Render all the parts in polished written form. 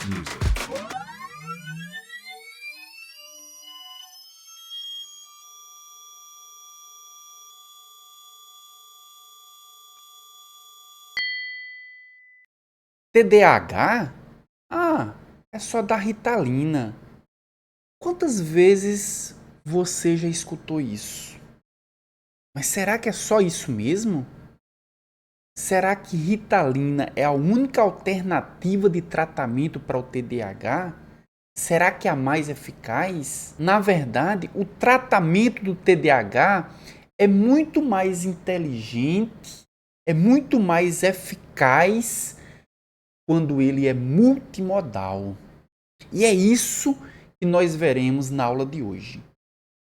Music. TDAH? É só dar Ritalina. Quantas vezes você já escutou isso? Mas será que é só isso mesmo? Será que Ritalina é a única alternativa de tratamento para o TDAH? Será que é a mais eficaz? Na verdade, o tratamento do TDAH é muito mais inteligente, é muito mais eficaz quando ele é multimodal. E é isso que nós veremos na aula de hoje.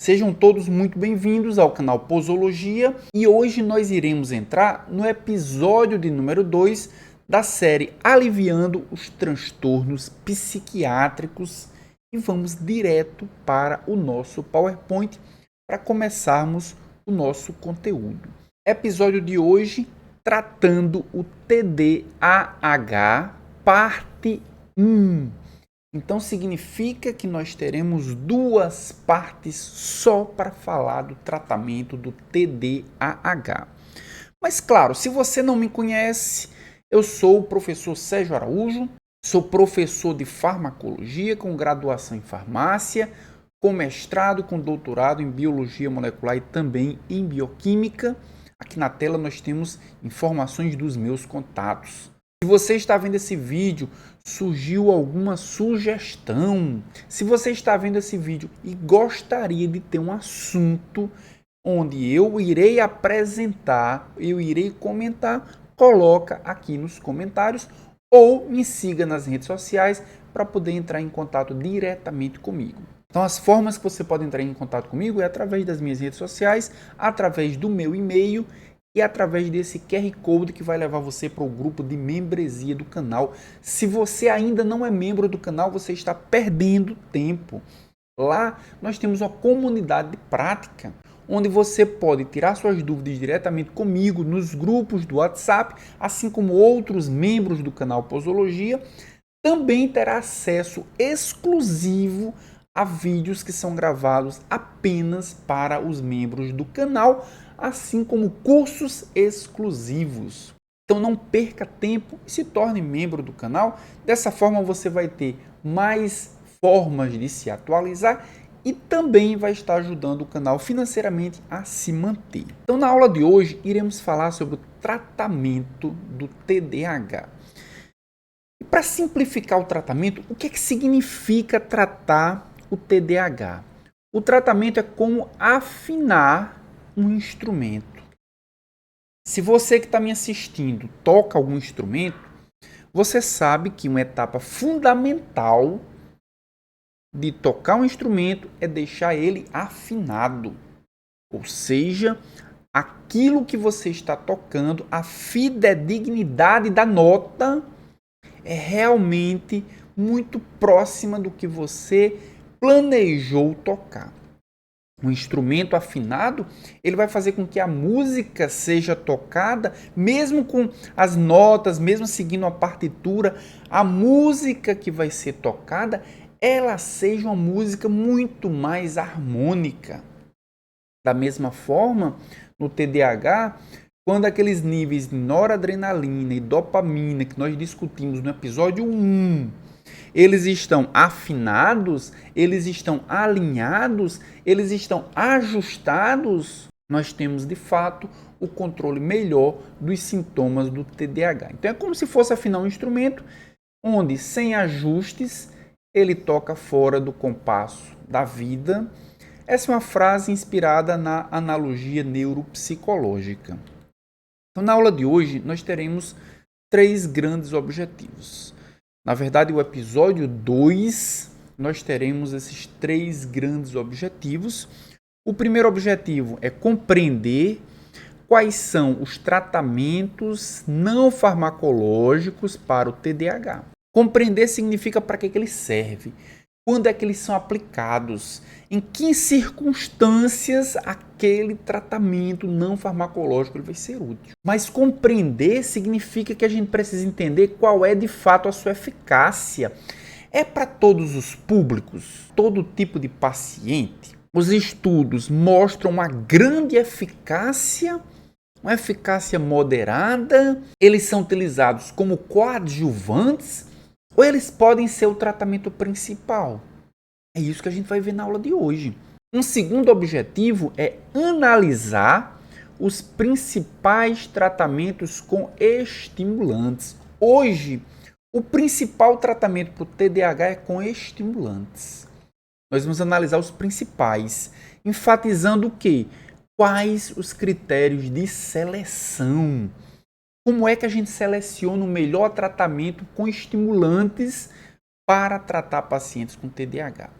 Sejam todos muito bem-vindos ao canal Posologia e hoje nós iremos entrar no episódio de número 2 da série Aliviando os Transtornos Psiquiátricos e vamos direto para o nosso PowerPoint para começarmos o nosso conteúdo. Episódio de hoje tratando o TDAH, parte 1. Então significa que nós teremos duas partes só para falar do tratamento do TDAH. Mas claro, se você não me conhece, eu sou o professor Sérgio Araújo, sou professor de farmacologia com graduação em farmácia, com mestrado, com doutorado em biologia molecular e também em bioquímica. Aqui na tela nós temos informações dos meus contatos. Se você está vendo esse vídeo, surgiu alguma sugestão? Se você está vendo esse vídeo e gostaria de ter um assunto onde eu irei apresentar, eu irei comentar, coloca aqui nos comentários ou me siga nas redes sociais para poder entrar em contato diretamente comigo. Então, as formas que você pode entrar em contato comigo é através das minhas redes sociais, através do meu e-mail e através desse QR Code que vai levar você para o grupo de membresia do canal. Se você ainda não é membro do canal, você está perdendo tempo. Lá nós temos uma comunidade de prática, onde você pode tirar suas dúvidas diretamente comigo nos grupos do WhatsApp, assim como outros membros do canal Posologia. Também terá acesso exclusivo a vídeos que são gravados apenas para os membros do canal, assim como cursos exclusivos. Então não perca tempo e se torne membro do canal. Dessa forma você vai ter mais formas de se atualizar e também vai estar ajudando o canal financeiramente a se manter. Então na aula de hoje iremos falar sobre o tratamento do TDAH. E para simplificar o tratamento, o que é que significa tratar o TDAH? O tratamento é como afinar um instrumento. Se você que está me assistindo toca algum instrumento, você sabe que uma etapa fundamental de tocar um instrumento é deixar ele afinado. Ou seja, aquilo que você está tocando, a fidedignidade da nota é realmente muito próxima do que você planejou tocar. Um instrumento afinado, ele vai fazer com que a música seja tocada, mesmo com as notas, mesmo seguindo a partitura, a música que vai ser tocada, ela seja uma música muito mais harmônica. Da mesma forma, no TDAH, quando aqueles níveis de noradrenalina e dopamina que nós discutimos no episódio 1, eles estão afinados, eles estão alinhados, eles estão ajustados, nós temos de fato o controle melhor dos sintomas do TDAH. Então é como se fosse afinar um instrumento onde sem ajustes ele toca fora do compasso da vida. Essa é uma frase inspirada na analogia neuropsicológica. Então, na aula de hoje, nós teremos 3 grandes objetivos. Na verdade, o episódio 2, nós teremos esses 3 grandes objetivos. O primeiro objetivo é compreender quais são os tratamentos não farmacológicos para o TDAH. Compreender significa para que ele serve. quando é que eles são aplicados, em que circunstâncias aquele tratamento não farmacológico ele vai ser útil. Mas compreender significa que a gente precisa entender qual é de fato a sua eficácia. É para todos os públicos, todo tipo de paciente. Os estudos mostram uma grande eficácia, uma eficácia moderada. Eles são utilizados como coadjuvantes ou eles podem ser o tratamento principal. É isso que a gente vai ver na aula de hoje. Um segundo objetivo é analisar os principais tratamentos com estimulantes. Hoje, o principal tratamento para o TDAH é com estimulantes. Nós vamos analisar os principais, enfatizando o quê? Quais os critérios de seleção? Como é que a gente seleciona o melhor tratamento com estimulantes para tratar pacientes com TDAH?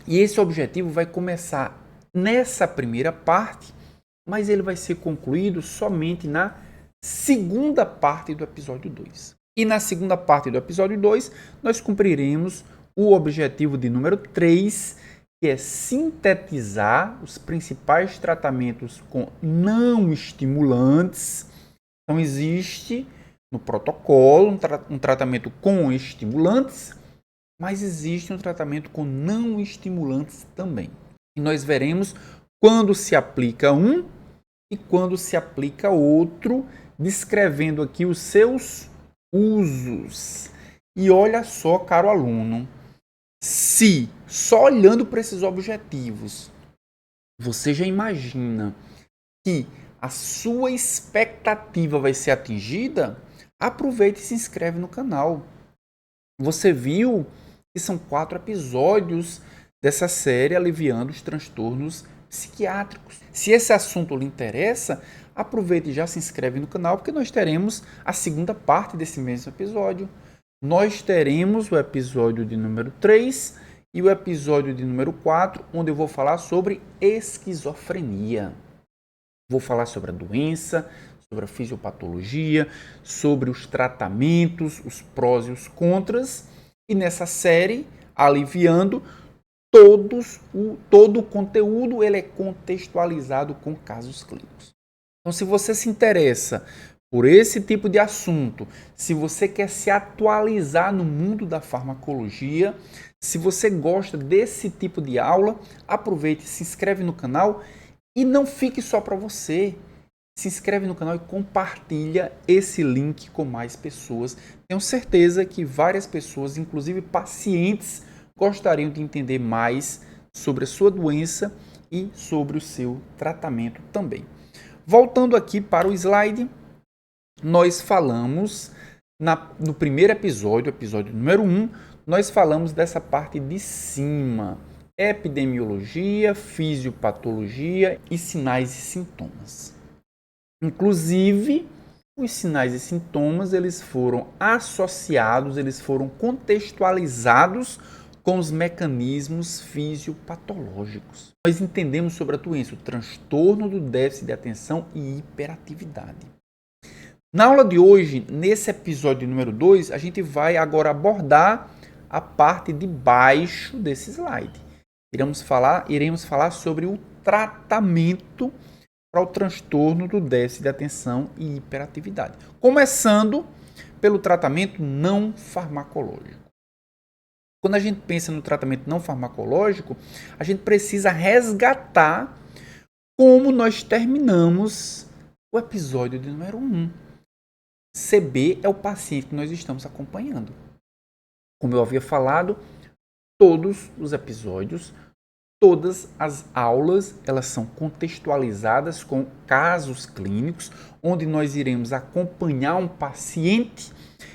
E esse objetivo vai começar nessa primeira parte, mas ele vai ser concluído somente na segunda parte do episódio 2. E na segunda parte do episódio 2, nós cumpriremos o objetivo de número 3, que é sintetizar os principais tratamentos com não estimulantes. Então, existe no protocolo um tratamento com estimulantes, mas existe um tratamento com não estimulantes também. E nós veremos quando se aplica um e quando se aplica outro, descrevendo aqui os seus usos. E olha só, caro aluno, se só olhando para esses objetivos, você já imagina que a sua expectativa vai ser atingida, aproveite e se inscreve no canal. Você viu que são 4 episódios dessa série aliviando os transtornos psiquiátricos. Se esse assunto lhe interessa, aproveite e já se inscreve no canal, porque nós teremos a segunda parte desse mesmo episódio. Nós teremos o episódio de número 3 e o episódio de número 4, onde eu vou falar sobre esquizofrenia. Vou falar sobre a doença, sobre a fisiopatologia, sobre os tratamentos, os prós e os contras. E nessa série, aliviando, todo o conteúdo ele é contextualizado com casos clínicos. Então, se você se interessa por esse tipo de assunto, se você quer se atualizar no mundo da farmacologia, se você gosta desse tipo de aula, aproveite, se inscreve no canal e não fique só para você. Se inscreve no canal e compartilha esse link com mais pessoas. Tenho certeza que várias pessoas, inclusive pacientes, gostariam de entender mais sobre a sua doença e sobre o seu tratamento também. Voltando aqui para o slide, nós falamos no primeiro episódio, episódio número 1, nós falamos dessa parte de cima, epidemiologia, fisiopatologia e sinais e sintomas. Inclusive, os sinais e sintomas eles foram associados, eles foram contextualizados com os mecanismos fisiopatológicos. Nós entendemos sobre a doença, o transtorno do déficit de atenção e hiperatividade. Na aula de hoje, nesse episódio número 2, a gente vai agora abordar a parte de baixo desse slide. Iremos falar sobre o tratamento para o transtorno do déficit de atenção e hiperatividade. Começando pelo tratamento não farmacológico. Quando a gente pensa no tratamento não farmacológico, a gente precisa resgatar como nós terminamos o episódio de número 1. CB é o paciente que nós estamos acompanhando. Como eu havia falado, todos os episódios, todas as aulas, elas são contextualizadas com casos clínicos, onde nós iremos acompanhar um paciente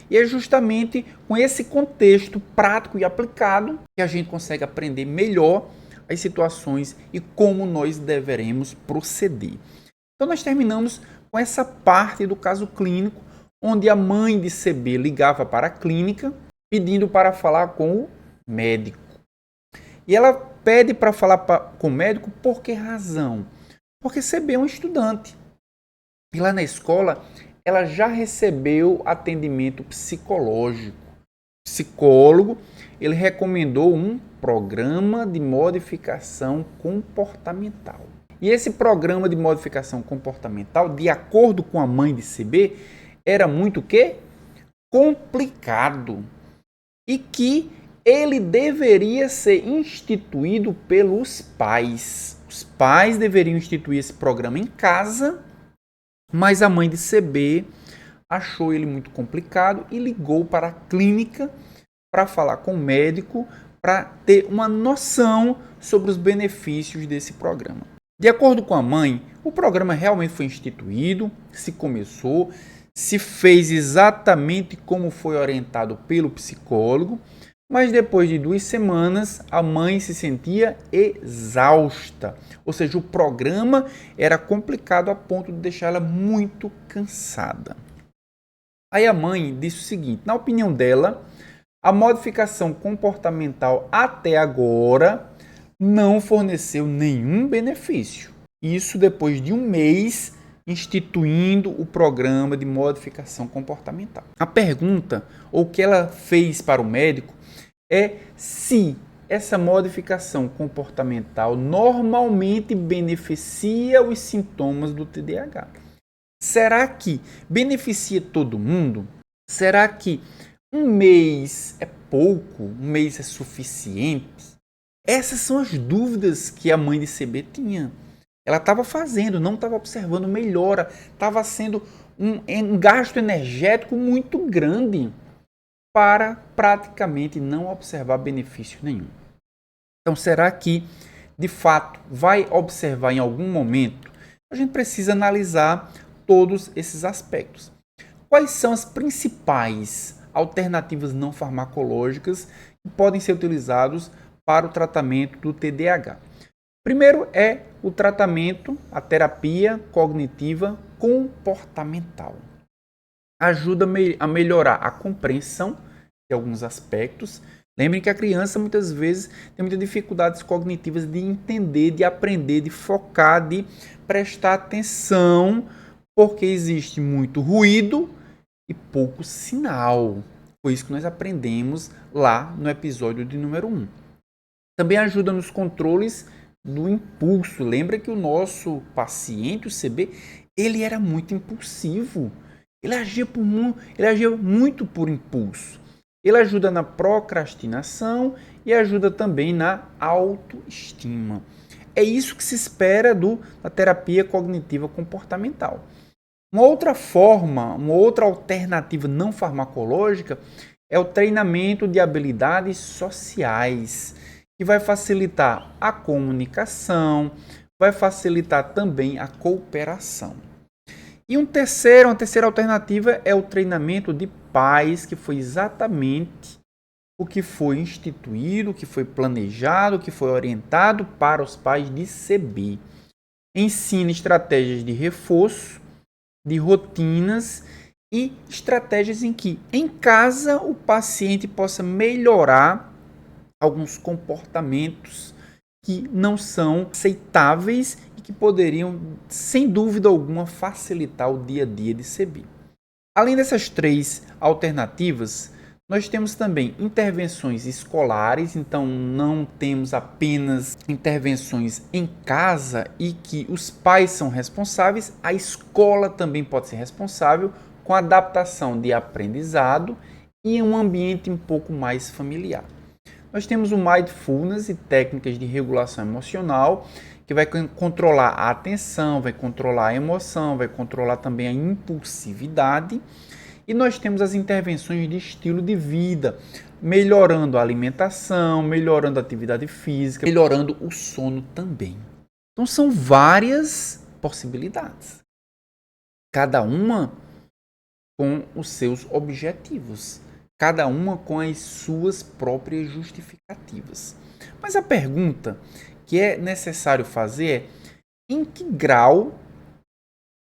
e é justamente com esse contexto prático e aplicado que a gente consegue aprender melhor as situações e como nós deveremos proceder. Então nós terminamos com essa parte do caso clínico, onde a mãe de CB ligava para a clínica pedindo para falar com o médico. E ela pede para falar com o médico por que razão? Porque CB é um estudante. E lá na escola, ela já recebeu atendimento psicológico. psicólogo, ele recomendou um programa de modificação comportamental. E esse programa de modificação comportamental, de acordo com a mãe de CB, era muito o quê? Complicado. E que ele deveria ser instituído pelos pais. Os pais deveriam instituir esse programa em casa, mas a mãe de CB achou ele muito complicado e ligou para a clínica para falar com o médico, para ter uma noção sobre os benefícios desse programa. De acordo com a mãe, o programa realmente foi instituído, se começou, se fez exatamente como foi orientado pelo psicólogo, mas depois de 2 semanas a mãe se sentia exausta, ou seja, o programa era complicado a ponto de deixar ela muito cansada. Aí a mãe disse o seguinte, na opinião dela, a modificação comportamental até agora não forneceu nenhum benefício. Isso depois de 1 mês instituindo o programa de modificação comportamental. A pergunta, ou o que ela fez para o médico, é se essa modificação comportamental normalmente beneficia os sintomas do TDAH. Será que beneficia todo mundo? Será que 1 mês é pouco? 1 mês é suficiente? Essas são as dúvidas que a mãe de CB tinha. Ela estava fazendo, não estava observando melhora, estava sendo um gasto energético muito grande para praticamente não observar benefício nenhum. Então, será que, de fato, vai observar em algum momento? A gente precisa analisar todos esses aspectos. Quais são as principais alternativas não farmacológicas que podem ser utilizados para o tratamento do TDAH? Primeiro é o tratamento, a terapia cognitiva comportamental. Ajuda a melhorar a compreensão de alguns aspectos. Lembrem que a criança muitas vezes tem muitas dificuldades cognitivas de entender, de aprender, de focar, de prestar atenção, porque existe muito ruído e pouco sinal. Foi isso que nós aprendemos lá no episódio de número 1. Também ajuda nos controles do impulso. Lembra que o nosso paciente, o CB, ele era muito impulsivo. Ele agia muito por impulso. Ele ajuda na procrastinação e ajuda também na autoestima. É isso que se espera da terapia cognitiva comportamental. Uma outra forma, uma outra alternativa não farmacológica é o treinamento de habilidades sociais, que vai facilitar a comunicação, vai facilitar também a cooperação. E uma terceira alternativa é o treinamento de pais, que foi exatamente o que foi instituído, o que foi planejado, o que foi orientado para os pais de CB. Ensina estratégias de reforço, de rotinas e estratégias em que, em casa, o paciente possa melhorar alguns comportamentos que não são aceitáveis e que poderiam, sem dúvida alguma, facilitar o dia a dia de CB. Além dessas 3 alternativas, nós temos também intervenções escolares, então não temos apenas intervenções em casa e que os pais são responsáveis, a escola também pode ser responsável com a adaptação de aprendizado e um ambiente um pouco mais familiar. Nós temos o Mindfulness e técnicas de regulação emocional, que vai controlar a atenção, vai controlar a emoção, vai controlar também a impulsividade. E nós temos as intervenções de estilo de vida, melhorando a alimentação, melhorando a atividade física, melhorando o sono também. Então são várias possibilidades, cada uma com os seus objetivos, cada uma com as suas próprias justificativas. Mas a pergunta que é necessário fazer é: em que grau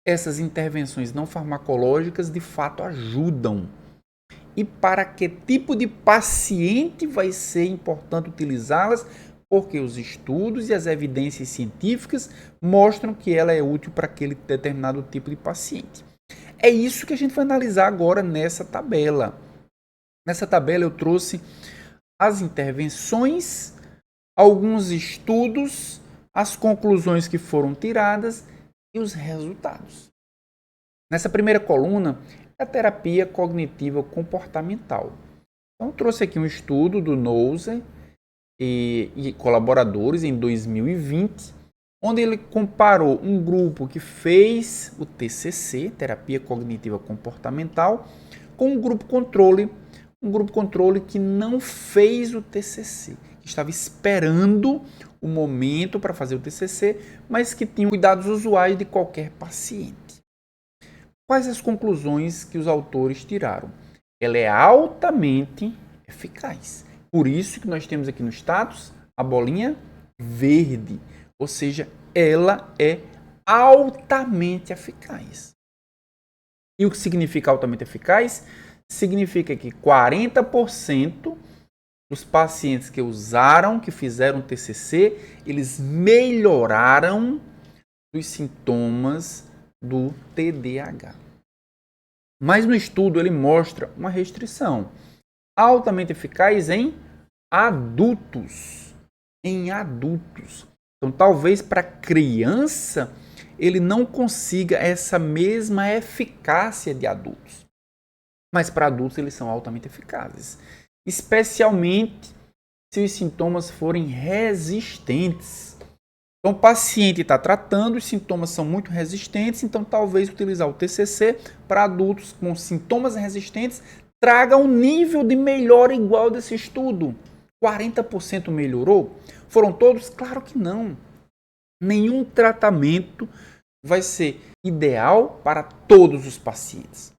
essas intervenções não farmacológicas de fato ajudam? E para que tipo de paciente vai ser importante utilizá-las? Porque os estudos e as evidências científicas mostram que ela é útil para aquele determinado tipo de paciente. É isso que a gente vai analisar agora nessa tabela. Nessa tabela eu trouxe as intervenções, alguns estudos, as conclusões que foram tiradas e os resultados. Nessa primeira coluna é a terapia cognitiva comportamental. Então, eu trouxe aqui um estudo do Nouser e colaboradores em 2020, onde ele comparou um grupo que fez o TCC, terapia cognitiva comportamental, com um grupo controle que não fez o TCC, que estava esperando o momento para fazer o TCC, mas que tinha cuidados usuais de qualquer paciente. Quais as conclusões que os autores tiraram? Ela é altamente eficaz. Por isso que nós temos aqui no status a bolinha verde, ou seja, ela é altamente eficaz. E o que significa altamente eficaz? Significa que 40% dos pacientes que usaram, que fizeram TCC, eles melhoraram os sintomas do TDAH. Mas no estudo ele mostra uma restrição. Altamente eficaz em adultos. Então, talvez para criança ele não consiga essa mesma eficácia de adultos. Mas para adultos eles são altamente eficazes. Especialmente se os sintomas forem resistentes. Então, o paciente está tratando, os sintomas são muito resistentes, então talvez utilizar o TCC para adultos com sintomas resistentes traga um nível de melhora igual desse estudo. 40% melhorou? Foram todos? Claro que não. Nenhum tratamento vai ser ideal para todos os pacientes. O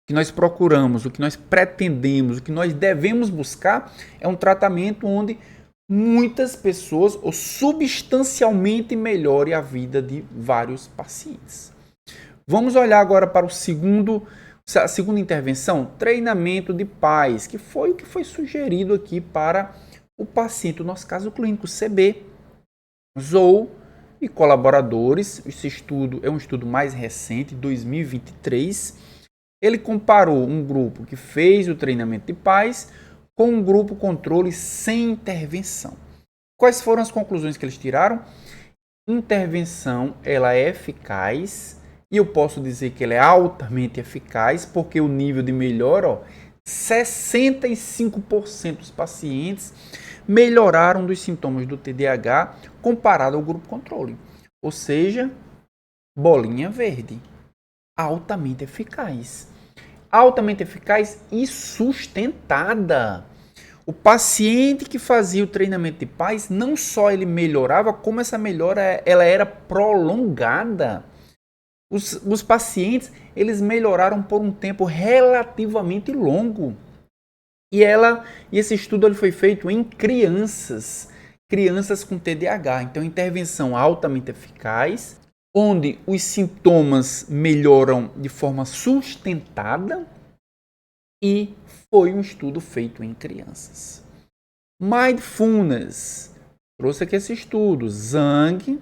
que nós procuramos, o que nós pretendemos, o que nós devemos buscar é um tratamento onde muitas pessoas ou substancialmente melhore a vida de vários pacientes. Vamos olhar agora para a segunda intervenção, treinamento de pais, que foi o que foi sugerido aqui para o paciente, no nosso caso clínico CB. Zou e colaboradores, esse estudo é um estudo mais recente, 2023, ele comparou um grupo que fez o treinamento de pais com um grupo controle sem intervenção. Quais foram as conclusões que eles tiraram? Intervenção, ela é eficaz, e eu posso dizer que ela é altamente eficaz, porque o nível de melhora, 65% dos pacientes melhoraram dos sintomas do TDAH comparado ao grupo controle. Ou seja, bolinha verde. Altamente eficaz. Altamente eficaz e sustentada. O paciente que fazia o treinamento de pais, não só ele melhorava, como essa melhora ela era prolongada. Os pacientes, eles melhoraram por um tempo relativamente longo. E esse estudo ele foi feito em crianças com TDAH. Então, intervenção altamente eficaz, onde os sintomas melhoram de forma sustentada, e foi um estudo feito em crianças. Mindfulness, trouxe aqui esse estudo. Zhang,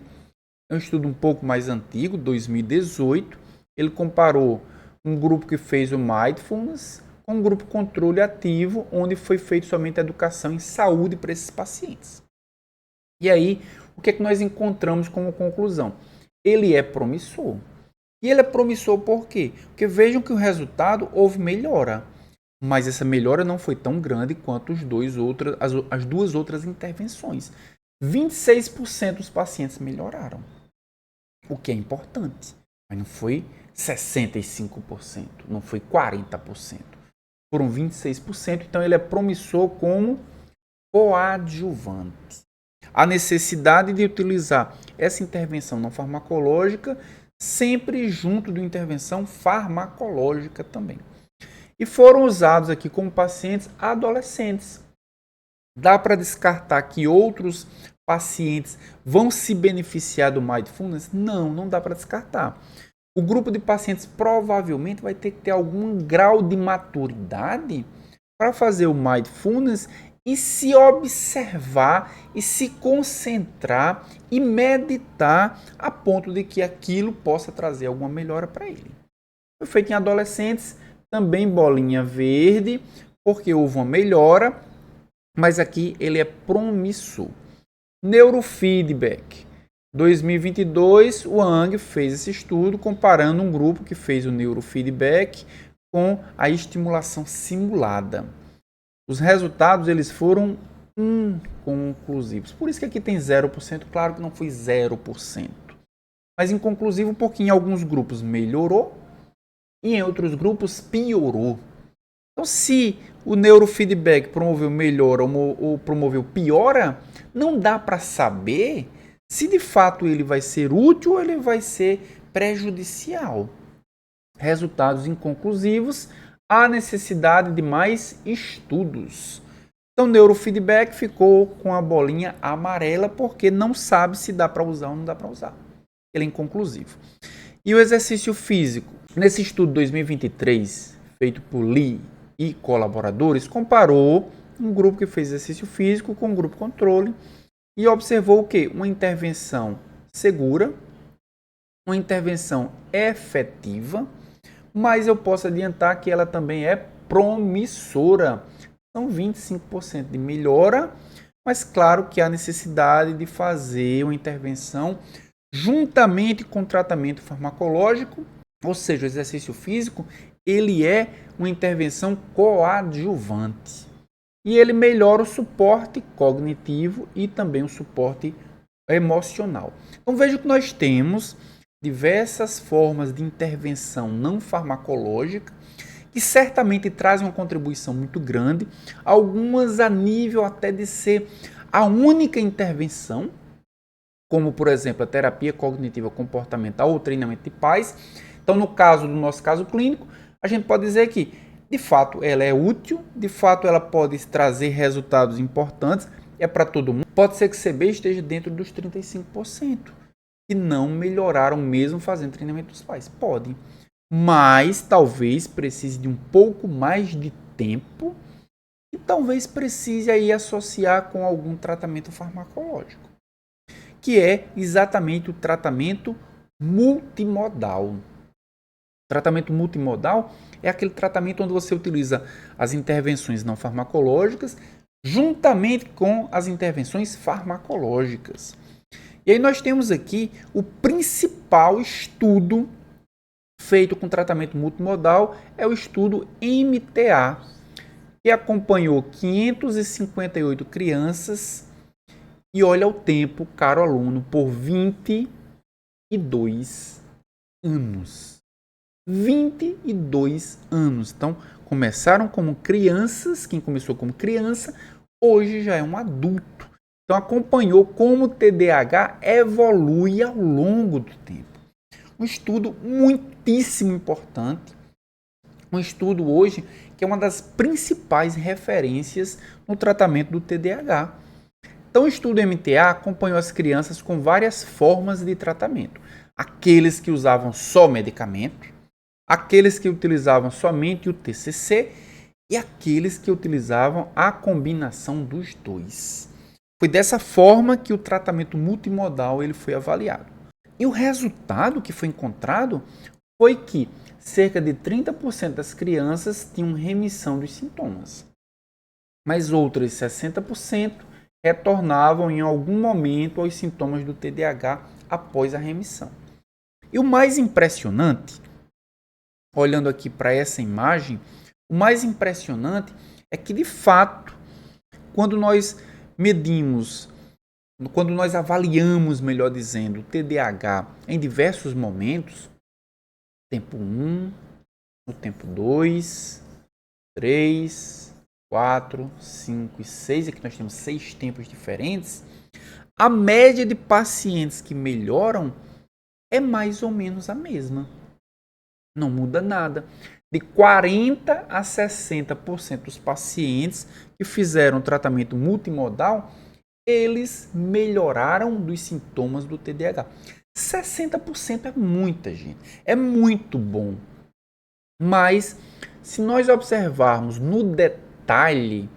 é um estudo um pouco mais antigo, 2018. Ele comparou um grupo que fez o Mindfulness com um grupo controle ativo, onde foi feita somente a educação em saúde para esses pacientes. E aí, o que é que nós encontramos como conclusão? Ele é promissor. E ele é promissor por quê? Porque vejam que o resultado houve melhora. Mas essa melhora não foi tão grande quanto as duas outras intervenções. 26% dos pacientes melhoraram. O que é importante. Mas não foi 65%, não foi 40%. Foram 26%, então ele é promissor como coadjuvante. A necessidade de utilizar essa intervenção não farmacológica sempre junto de uma intervenção farmacológica também. E foram usados aqui como pacientes adolescentes. Dá para descartar que outros pacientes vão se beneficiar do Mindfulness? Não, não dá para descartar. O grupo de pacientes provavelmente vai ter que ter algum grau de maturidade para fazer o Mindfulness e se observar e se concentrar e meditar a ponto de que aquilo possa trazer alguma melhora para ele. Foi feito em adolescentes, também bolinha verde, porque houve uma melhora, mas aqui ele é promissor. Neurofeedback. 2022, o Wang fez esse estudo comparando um grupo que fez o neurofeedback com a estimulação simulada. Os resultados eles foram inconclusivos. Por isso que aqui tem 0%, claro que não foi 0%. Mas inconclusivo porque em alguns grupos melhorou e em outros grupos piorou. Então, se o neurofeedback promoveu melhora ou promoveu piora, não dá para saber se de fato ele vai ser útil ou ele vai ser prejudicial. Resultados inconclusivos, há necessidade de mais estudos. Então, neurofeedback ficou com a bolinha amarela porque não sabe se dá para usar ou não dá para usar. Ele é inconclusivo. E o exercício físico? Nesse estudo 2023, feito por Lee e colaboradores, comparou um grupo que fez exercício físico com um grupo controle e observou o quê? Uma intervenção segura, uma intervenção efetiva, mas eu posso adiantar que ela também é promissora. São 25% de melhora, mas claro que há necessidade de fazer uma intervenção juntamente com o tratamento farmacológico, ou seja, o exercício físico, ele é uma intervenção coadjuvante. E ele melhora o suporte cognitivo e também o suporte emocional. Então veja que nós temos diversas formas de intervenção não farmacológica que certamente trazem uma contribuição muito grande, algumas a nível até de ser a única intervenção, como por exemplo a terapia cognitiva comportamental ou treinamento de paz. Então no caso do nosso caso clínico, a gente pode dizer que de fato ela é útil, de fato ela pode trazer resultados importantes, é para todo mundo. Pode ser que CB esteja dentro dos 35% que não melhoraram mesmo fazendo treinamento dos pais. Pode, mas talvez precise de um pouco mais de tempo e talvez precise aí associar com algum tratamento farmacológico, que é exatamente o tratamento multimodal. O tratamento multimodal é aquele tratamento onde você utiliza as intervenções não farmacológicas juntamente com as intervenções farmacológicas. E aí nós temos aqui o principal estudo feito com tratamento multimodal, é o estudo MTA, que acompanhou 558 crianças e olha o tempo, caro aluno, por 22 anos. 22 anos. Então, começaram como crianças, quem começou como criança, hoje já é um adulto. Então, acompanhou como o TDAH evolui ao longo do tempo. Um estudo muitíssimo importante, um estudo hoje que é uma das principais referências no tratamento do TDAH. Então, o estudo MTA acompanhou as crianças com várias formas de tratamento. Aqueles que usavam só medicamento, aqueles que utilizavam somente o TCC e aqueles que utilizavam a combinação dos dois. Foi dessa forma que o tratamento multimodal ele foi avaliado. E o resultado que foi encontrado foi que cerca de 30% das crianças tinham remissão dos sintomas, mas outras 60% retornavam em algum momento aos sintomas do TDAH após a remissão. E o mais impressionante, olhando aqui para essa imagem, o mais impressionante é que, de fato, quando nós medimos, quando nós avaliamos, melhor dizendo, o TDAH em diversos momentos, tempo 1, no tempo 2, 3, 4, 5 e 6, aqui nós temos 6 tempos diferentes, a média de pacientes que melhoram é mais ou menos a mesma. Não muda nada. De 40% a 60% dos pacientes que fizeram tratamento multimodal, eles melhoraram dos sintomas do TDAH. 60% é muita gente, é muito bom. Mas, se nós observarmos no detalhe,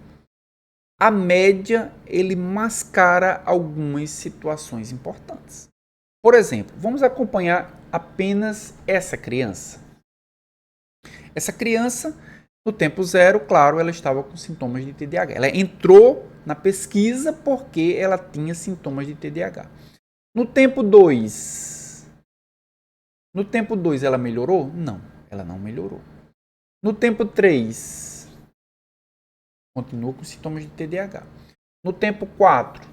a média ele mascara algumas situações importantes. Por exemplo, vamos acompanhar apenas essa criança. Essa criança, No tempo 0, claro, ela estava com sintomas de TDAH. Ela entrou na pesquisa porque ela tinha sintomas de TDAH. No tempo 2, ela melhorou? Não, ela não melhorou. No tempo 3, continua com sintomas de TDAH. No tempo 4,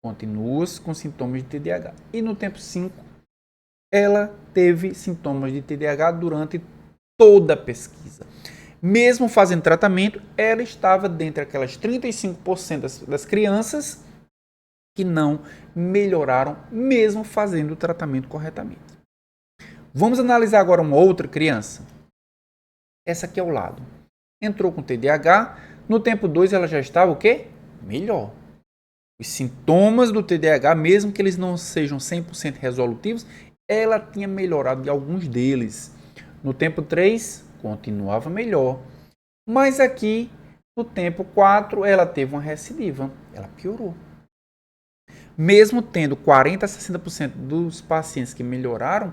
continua com sintomas de TDAH. E no tempo 5, ela teve sintomas de TDAH durante toda a pesquisa. Mesmo fazendo tratamento, ela estava dentre aquelas 35% das crianças que não melhoraram, mesmo fazendo o tratamento corretamente. Vamos analisar agora uma outra criança. Essa aqui ao lado. Entrou com TDAH, no tempo 2 ela já estava o quê? Melhor. Os sintomas do TDAH, mesmo que eles não sejam 100% resolutivos, ela tinha melhorado de alguns deles. No tempo 3, continuava melhor. Mas aqui, no tempo 4, ela teve uma recidiva. Ela piorou. Mesmo tendo 40% a 60% dos pacientes que melhoraram,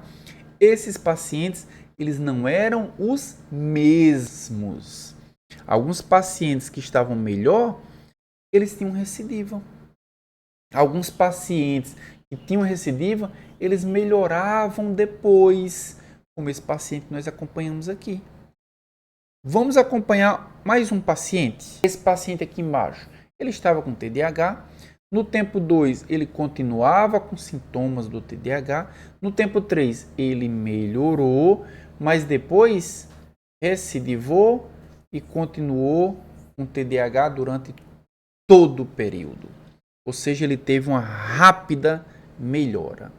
esses pacientes eles não eram os mesmos. Alguns pacientes que estavam melhor, eles tinham recidiva. Alguns pacientes que tinham recidiva, eles melhoravam depois, como esse paciente que nós acompanhamos aqui. Vamos acompanhar mais um paciente. Esse paciente aqui embaixo, ele estava com TDAH. No tempo 2, ele continuava com sintomas do TDAH. No tempo 3, ele melhorou, mas depois recidivou e continuou com TDAH durante todo o período. Ou seja, ele teve uma rápida melhora.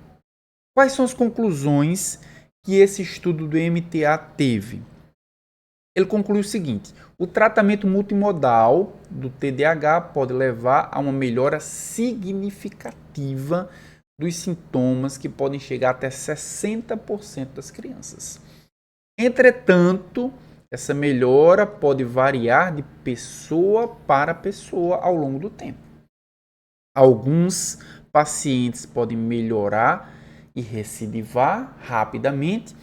Quais são as conclusões que esse estudo do MTA teve? Ele concluiu o seguinte: o tratamento multimodal do TDAH pode levar a uma melhora significativa dos sintomas que podem chegar até 60% das crianças. Entretanto, essa melhora pode variar de pessoa para pessoa ao longo do tempo. Alguns pacientes podem melhorar e recidivar rapidamente,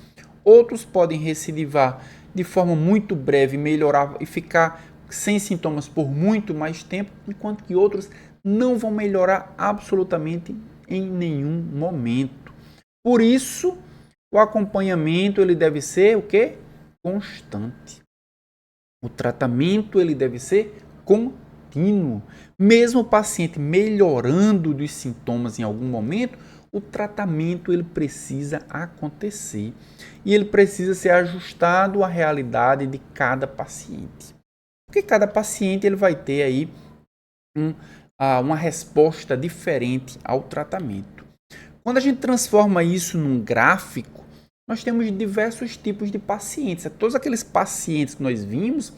outros podem recidivar de forma muito breve, melhorar e ficar sem sintomas por muito mais tempo, enquanto que outros não vão melhorar absolutamente em nenhum momento. Por isso, o acompanhamento ele deve ser o quê? Constante. O tratamento ele deve ser contínuo. Mesmo o paciente melhorando dos sintomas em algum momento, o tratamento ele precisa acontecer e ele precisa ser ajustado à realidade de cada paciente. Porque cada paciente ele vai ter aí uma resposta diferente ao tratamento. Quando a gente transforma isso num gráfico, nós temos diversos tipos de pacientes. Todos aqueles pacientes que nós vimos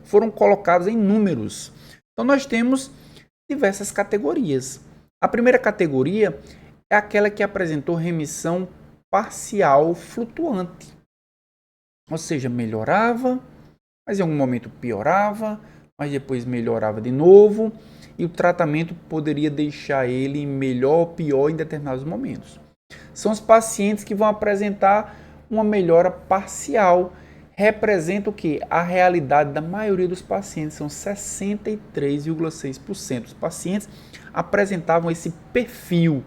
foram colocados em números. Então nós temos diversas categorias. A primeira categoria é aquela que apresentou remissão parcial flutuante. Ou seja, melhorava, mas em algum momento piorava, mas depois melhorava de novo, e o tratamento poderia deixar ele melhor ou pior em determinados momentos. São os pacientes que vão apresentar uma melhora parcial. Representa o que? A realidade da maioria dos pacientes, são 63,6% dos pacientes apresentavam esse perfil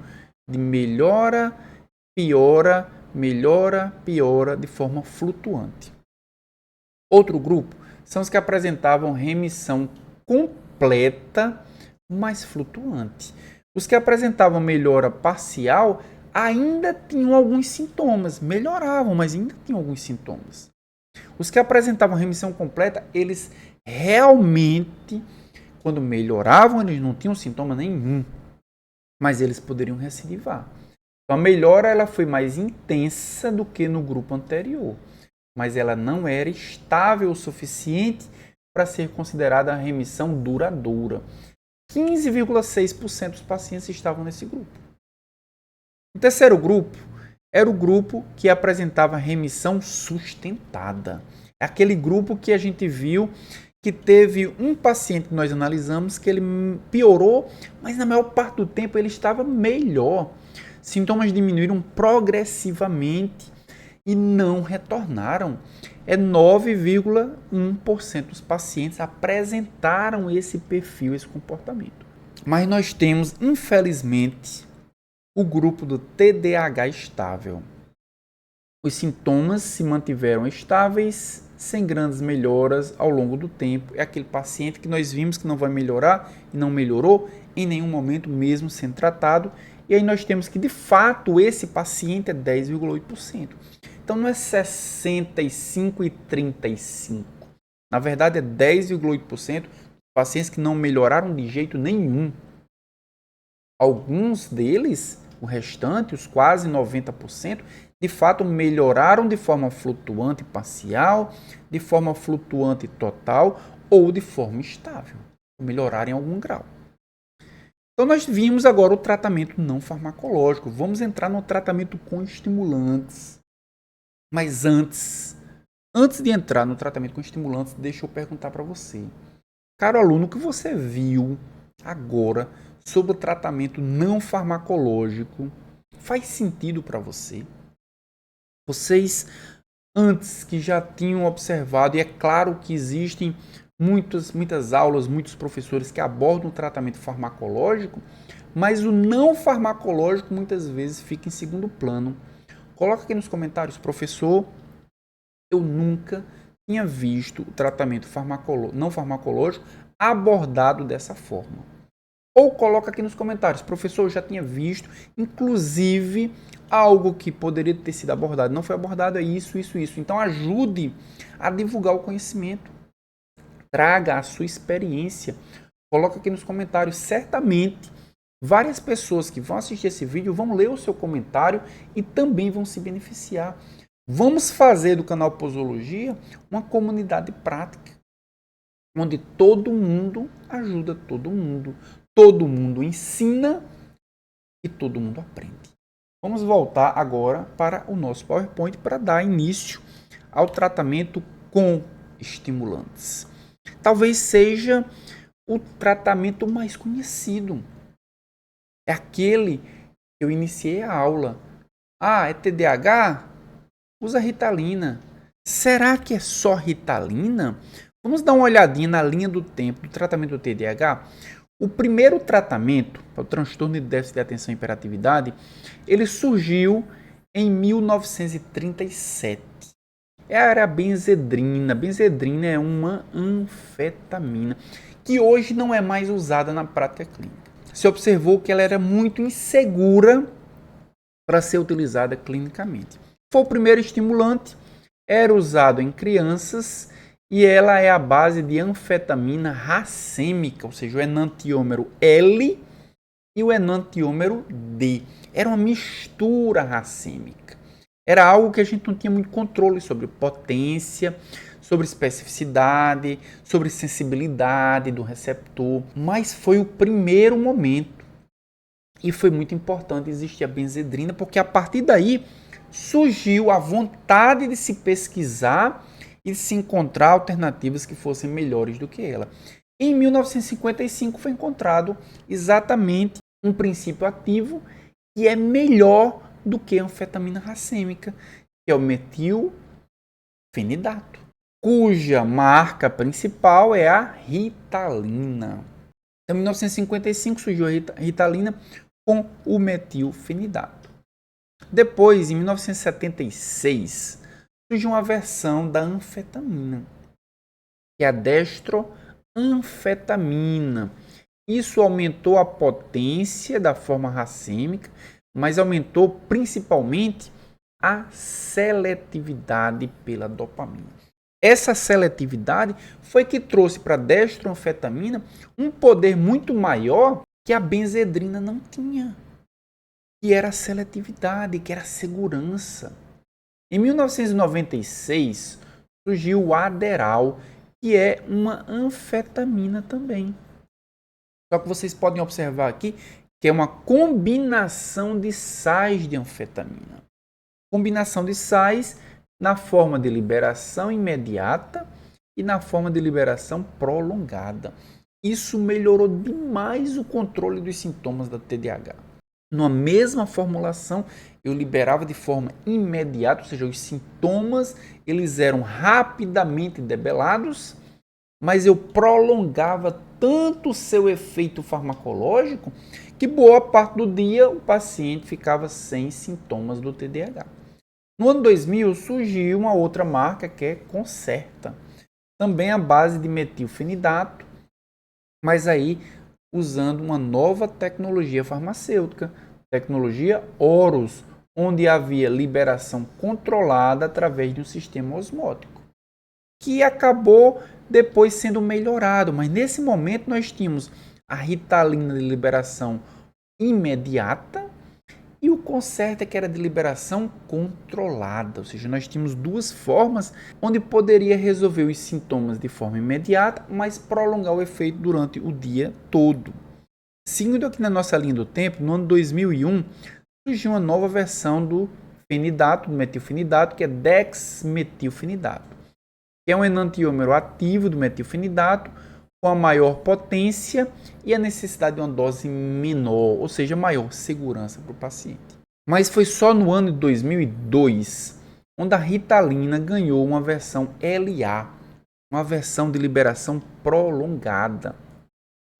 de melhora, piora, melhora, piora de forma flutuante. Outro grupo são os que apresentavam remissão completa, mas flutuante. Os que apresentavam melhora parcial ainda tinham alguns sintomas, melhoravam, mas ainda tinham alguns sintomas. Os que apresentavam remissão completa, eles realmente, quando melhoravam, eles não tinham sintoma nenhum, mas eles poderiam recidivar. Então, a melhora ela foi mais intensa do que no grupo anterior, mas ela não era estável o suficiente para ser considerada a remissão duradoura. 15,6% dos pacientes estavam nesse grupo. O terceiro grupo era o grupo que apresentava remissão sustentada. É aquele grupo que a gente viu que teve um paciente que nós analisamos que ele piorou, mas na maior parte do tempo ele estava melhor. Sintomas diminuíram progressivamente e não retornaram. É 9,1% dos pacientes apresentaram esse perfil, esse comportamento. Mas nós temos, infelizmente, o grupo do TDAH estável. Os sintomas se mantiveram estáveis, sem grandes melhoras ao longo do tempo. É aquele paciente que nós vimos que não vai melhorar e não melhorou em nenhum momento, mesmo sendo tratado. E aí nós temos que, de fato, esse paciente é 10,8%. Então não é 65 e 35. Na verdade é 10,8% de pacientes que não melhoraram de jeito nenhum. Alguns deles, o restante, os quase 90%, de fato melhoraram de forma flutuante parcial, de forma flutuante total ou de forma estável. Melhoraram em algum grau. Então nós vimos agora o tratamento não farmacológico. Vamos entrar no tratamento com estimulantes. Mas antes de entrar no tratamento com estimulantes, deixa eu perguntar para você. Caro aluno, o que você viu agora sobre o tratamento não farmacológico faz sentido para você? Vocês, antes que já tinham observado, e é claro que existem muitas aulas, muitos professores que abordam o tratamento farmacológico, mas o não farmacológico muitas vezes fica em segundo plano. Coloca aqui nos comentários, professor, eu nunca tinha visto o tratamento não farmacológico abordado dessa forma. Ou coloca aqui nos comentários, professor, eu já tinha visto, inclusive, algo que poderia ter sido abordado. Não foi abordado, é isso. Então ajude a divulgar o conhecimento. Traga a sua experiência. Coloca aqui nos comentários. Certamente, várias pessoas que vão assistir esse vídeo vão ler o seu comentário e também vão se beneficiar. Vamos fazer do canal Posologia uma comunidade prática, onde todo mundo ajuda todo mundo ensina e todo mundo aprende. Vamos voltar agora para o nosso PowerPoint para dar início ao tratamento com estimulantes. Talvez seja o tratamento mais conhecido. É aquele que eu iniciei a aula. Ah, é TDAH? Usa Ritalina. Será que é só Ritalina? Vamos dar uma olhadinha na linha do tempo do tratamento do TDAH. O primeiro tratamento para o transtorno de déficit de atenção e hiperatividade, ele surgiu em 1937. Era a benzedrina. Benzedrina é uma anfetamina que hoje não é mais usada na prática clínica. Se observou que ela era muito insegura para ser utilizada clinicamente. Foi o primeiro estimulante, era usado em crianças e ela é a base de anfetamina racêmica, ou seja, o enantiômero L e o enantiômero D. Era uma mistura racêmica. Era algo que a gente não tinha muito controle sobre potência, sobre especificidade, sobre sensibilidade do receptor, mas foi o primeiro momento e foi muito importante existir a benzedrina, porque a partir daí surgiu a vontade de se pesquisar e de se encontrar alternativas que fossem melhores do que ela. Em 1955 foi encontrado exatamente um princípio ativo que é melhor do que a anfetamina racêmica, que é o metilfenidato, cuja marca principal é a Ritalina. Então, em 1955 surgiu a Ritalina com o metilfenidato. Depois, em 1976, surgiu uma versão da anfetamina, que é a destroanfetamina. Isso aumentou a potência da forma racêmica, mas aumentou principalmente a seletividade pela dopamina. Essa seletividade foi que trouxe para a destroanfetamina um poder muito maior que a benzedrina não tinha, que era a seletividade, que era a segurança. Em 1996, surgiu o Adderall, que é uma anfetamina também. Só que vocês podem observar aqui que é uma combinação de sais de anfetamina. Combinação de sais na forma de liberação imediata e na forma de liberação prolongada. Isso melhorou demais o controle dos sintomas da TDAH. numa mesma formulação, eu liberava de forma imediata, ou seja, os sintomas eles eram rapidamente debelados, mas eu prolongava tanto o seu efeito farmacológico que boa parte do dia o paciente ficava sem sintomas do TDAH. No ano 2000 surgiu uma outra marca que é Concerta, também à base de metilfenidato, mas aí usando uma nova tecnologia farmacêutica, tecnologia Horus, onde havia liberação controlada através de um sistema osmótico, que acabou depois sendo melhorado, mas nesse momento nós tínhamos a Ritalina de liberação imediata e o Concerta que era de liberação controlada, ou seja, nós tínhamos duas formas onde poderia resolver os sintomas de forma imediata, mas prolongar o efeito durante o dia todo. Seguindo aqui na nossa linha do tempo, no ano 2001, surgiu uma nova versão do fenidato, do metilfenidato, que é dexmetilfenidato, que é um enantiômero ativo do metilfenidato, com a maior potência e a necessidade de uma dose menor, ou seja, maior segurança para o paciente. Mas foi só no ano de 2002 onde a Ritalina ganhou uma versão LA, uma versão de liberação prolongada,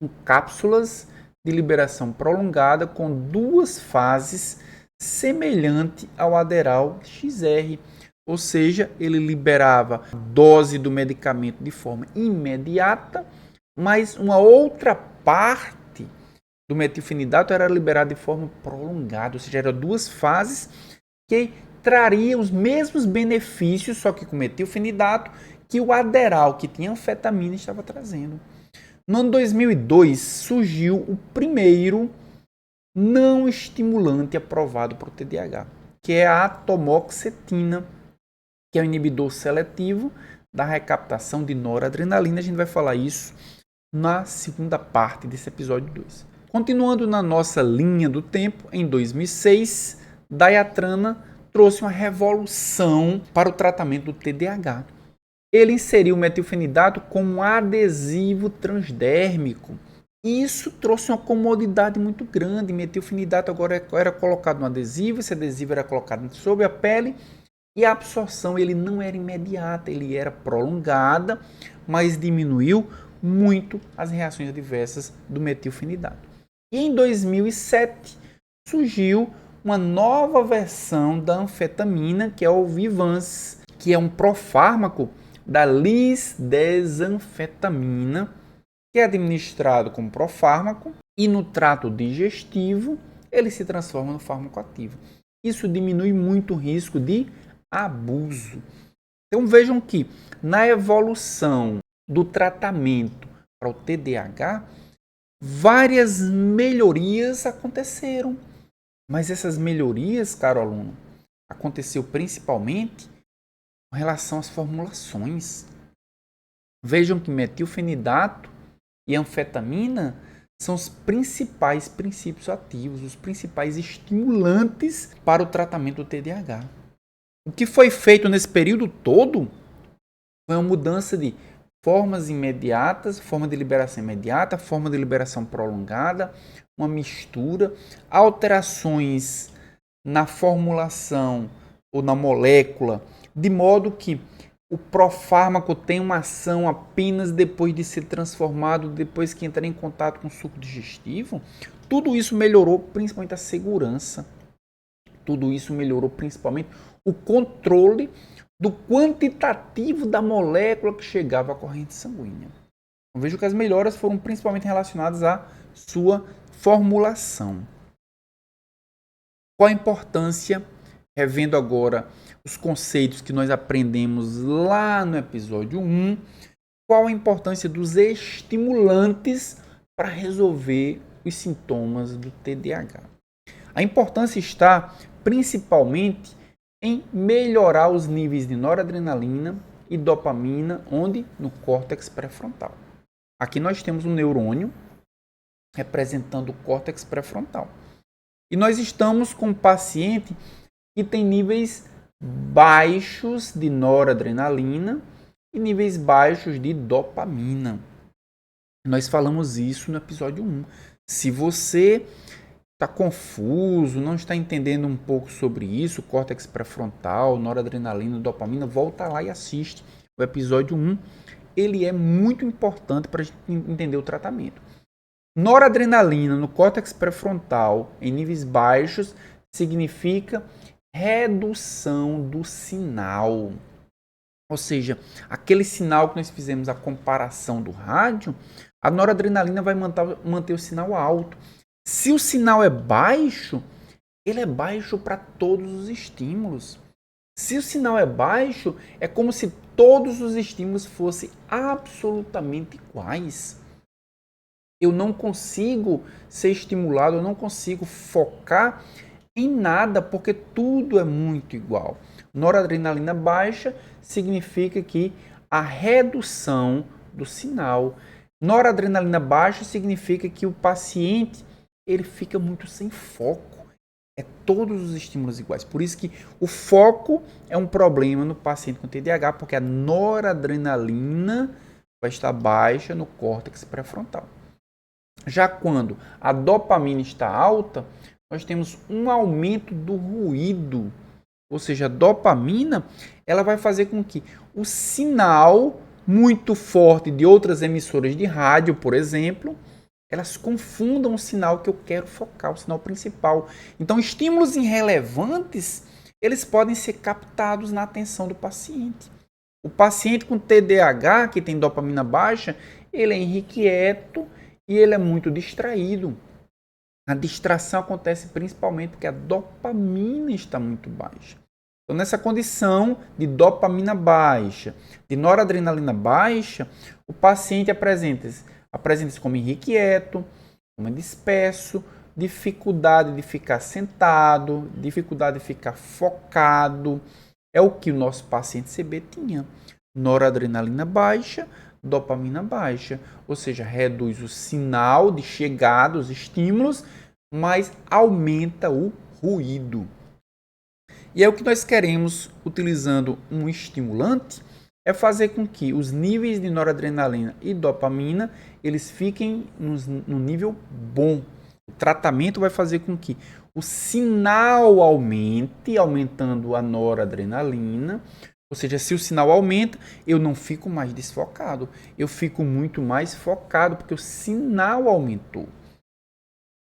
com cápsulas de liberação prolongada com duas fases semelhante ao Adderall XR, ou seja, ele liberava a dose do medicamento de forma imediata, mas uma outra parte do metilfenidato era liberada de forma prolongada, ou seja, eram duas fases que trariam os mesmos benefícios, só que com metilfenidato, que o Adderall, que tinha anfetamina, estava trazendo. No ano 2002 surgiu o primeiro não estimulante aprovado para o TDAH, que é a atomoxetina, que é um inibidor seletivo da recaptação de noradrenalina. A gente vai falar isso na segunda parte desse episódio 2. Continuando na nossa linha do tempo, em 2006, Dayatrana trouxe uma revolução para o tratamento do TDAH. Ele inseriu o metilfenidato como um adesivo transdérmico. Isso trouxe uma comodidade muito grande. Metilfenidato agora era colocado no adesivo, esse adesivo era colocado sobre a pele e a absorção ele não era imediata, ele era prolongada, mas diminuiu muito as reações adversas do metilfenidato. E em 2007 surgiu uma nova versão da anfetamina, que é o Vyvanse, que é um profármaco da lisdesanfetamina, que é administrado como profármaco e no trato digestivo ele se transforma no fármaco ativo. Isso diminui muito o risco de abuso. Então vejam que na evolução do tratamento para o TDAH, várias melhorias aconteceram. Mas essas melhorias, caro aluno, aconteceu principalmente com relação às formulações. Vejam que metilfenidato e anfetamina são os principais princípios ativos, os principais estimulantes para o tratamento do TDAH. O que foi feito nesse período todo foi uma mudança de formas imediatas, forma de liberação imediata, forma de liberação prolongada, uma mistura, alterações na formulação ou na molécula, de modo que o profármaco tem uma ação apenas depois de ser transformado, depois que entra em contato com o suco digestivo. Tudo isso melhorou principalmente a segurança. Tudo isso melhorou principalmente o controle do quantitativo da molécula que chegava à corrente sanguínea. Eu vejo que as melhoras foram principalmente relacionadas à sua formulação. Qual a importância, revendo agora os conceitos que nós aprendemos lá no episódio 1, qual a importância dos estimulantes para resolver os sintomas do TDAH? A importância está principalmente em melhorar os níveis de noradrenalina e dopamina, onde? No córtex pré-frontal. Aqui nós temos um neurônio representando o córtex pré-frontal. E nós estamos com um paciente que tem níveis baixos de noradrenalina e níveis baixos de dopamina. Nós falamos isso no episódio 1. Se você está confuso, não está entendendo um pouco sobre isso, córtex pré-frontal, noradrenalina, dopamina, volta lá e assiste o episódio 1. Ele é muito importante para a gente entender o tratamento. Noradrenalina no córtex pré-frontal em níveis baixos significa redução do sinal. Ou seja, aquele sinal que nós fizemos a comparação do rádio, a noradrenalina vai manter o sinal alto. Se o sinal é baixo, ele é baixo para todos os estímulos. Se o sinal é baixo, é como se todos os estímulos fossem absolutamente iguais. Eu não consigo ser estimulado, eu não consigo focar em nada, porque tudo é muito igual. Noradrenalina baixa significa que a redução do sinal. Noradrenalina baixa significa que o paciente ele fica muito sem foco. É todos os estímulos iguais. Por isso que o foco é um problema no paciente com TDAH, porque a noradrenalina vai estar baixa no córtex pré-frontal. Já quando a dopamina está alta, nós temos um aumento do ruído. Ou seja, a dopamina ela vai fazer com que o sinal muito forte de outras emissoras de rádio, por exemplo, elas confundam o sinal que eu quero focar, o sinal principal. Então, estímulos irrelevantes, eles podem ser captados na atenção do paciente. O paciente com TDAH, que tem dopamina baixa, ele é irrequieto e ele é muito distraído. A distração acontece principalmente porque a dopamina está muito baixa. Então, nessa condição de dopamina baixa, de noradrenalina baixa, o paciente apresenta-se como irrequieto, como disperso, dificuldade de ficar sentado, dificuldade de ficar focado. É o que o nosso paciente CB tinha. Noradrenalina baixa, dopamina baixa, ou seja, reduz o sinal de chegada, os estímulos, mas aumenta o ruído. E é o que nós queremos utilizando um estimulante, é fazer com que os níveis de noradrenalina e dopamina eles fiquem no nível bom. O tratamento vai fazer com que o sinal aumente, aumentando a noradrenalina. Ou seja, se o sinal aumenta, eu não fico mais desfocado, eu fico muito mais focado, porque o sinal aumentou.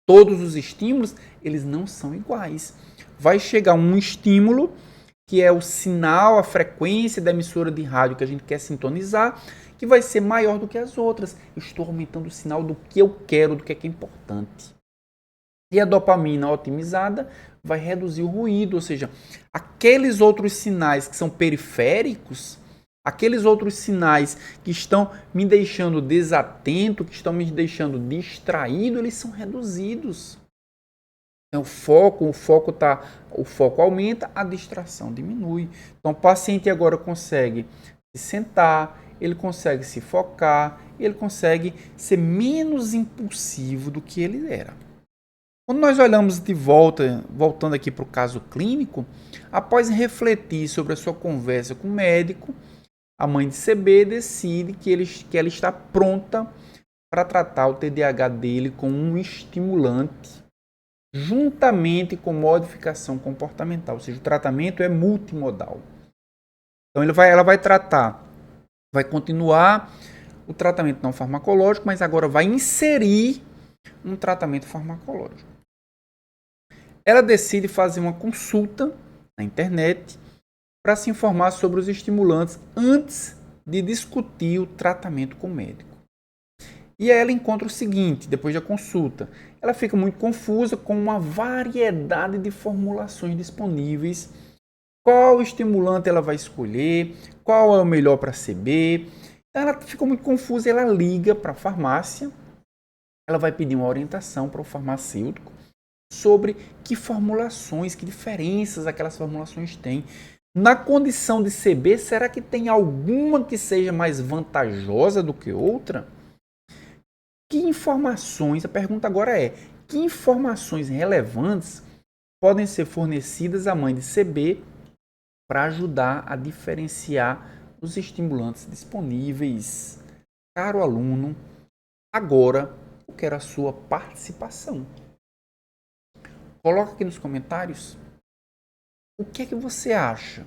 Todos os estímulos, eles não são iguais. Vai chegar um estímulo, que é o sinal, a frequência da emissora de rádio que a gente quer sintonizar, que vai ser maior do que as outras. Eu estou aumentando o sinal do que eu quero, do que é importante. E a dopamina otimizada vai reduzir o ruído, ou seja, aqueles outros sinais que são periféricos, aqueles outros sinais que estão me deixando desatento, que estão me deixando distraído, eles são reduzidos. Então, o foco aumenta, a distração diminui. Então, o paciente agora consegue se sentar, ele consegue se focar, ele consegue ser menos impulsivo do que ele era. Quando nós olhamos de voltando aqui para o caso clínico, após refletir sobre a sua conversa com o médico, a mãe de CB decide que ela está pronta para tratar o TDAH dele com um estimulante, juntamente com modificação comportamental. Ou seja, o tratamento é multimodal. Então ela vai continuar o tratamento não farmacológico, mas agora vai inserir um tratamento farmacológico. Ela decide fazer uma consulta na internet para se informar sobre os estimulantes antes de discutir o tratamento com o médico. E aí ela encontra o seguinte, depois da consulta, ela fica muito confusa com uma variedade de formulações disponíveis. Qual estimulante ela vai escolher? Qual é o melhor para CB? Ela ficou muito confusa, ela liga para a farmácia, ela vai pedir uma orientação para o farmacêutico sobre que formulações, que diferenças aquelas formulações têm. Na condição de CB, será que tem alguma que seja mais vantajosa do que outra? Que informações, a pergunta agora é, que informações relevantes podem ser fornecidas à mãe de CB para ajudar a diferenciar os estimulantes disponíveis? Caro aluno, agora eu quero a sua participação. Coloca aqui nos comentários o que é que você acha.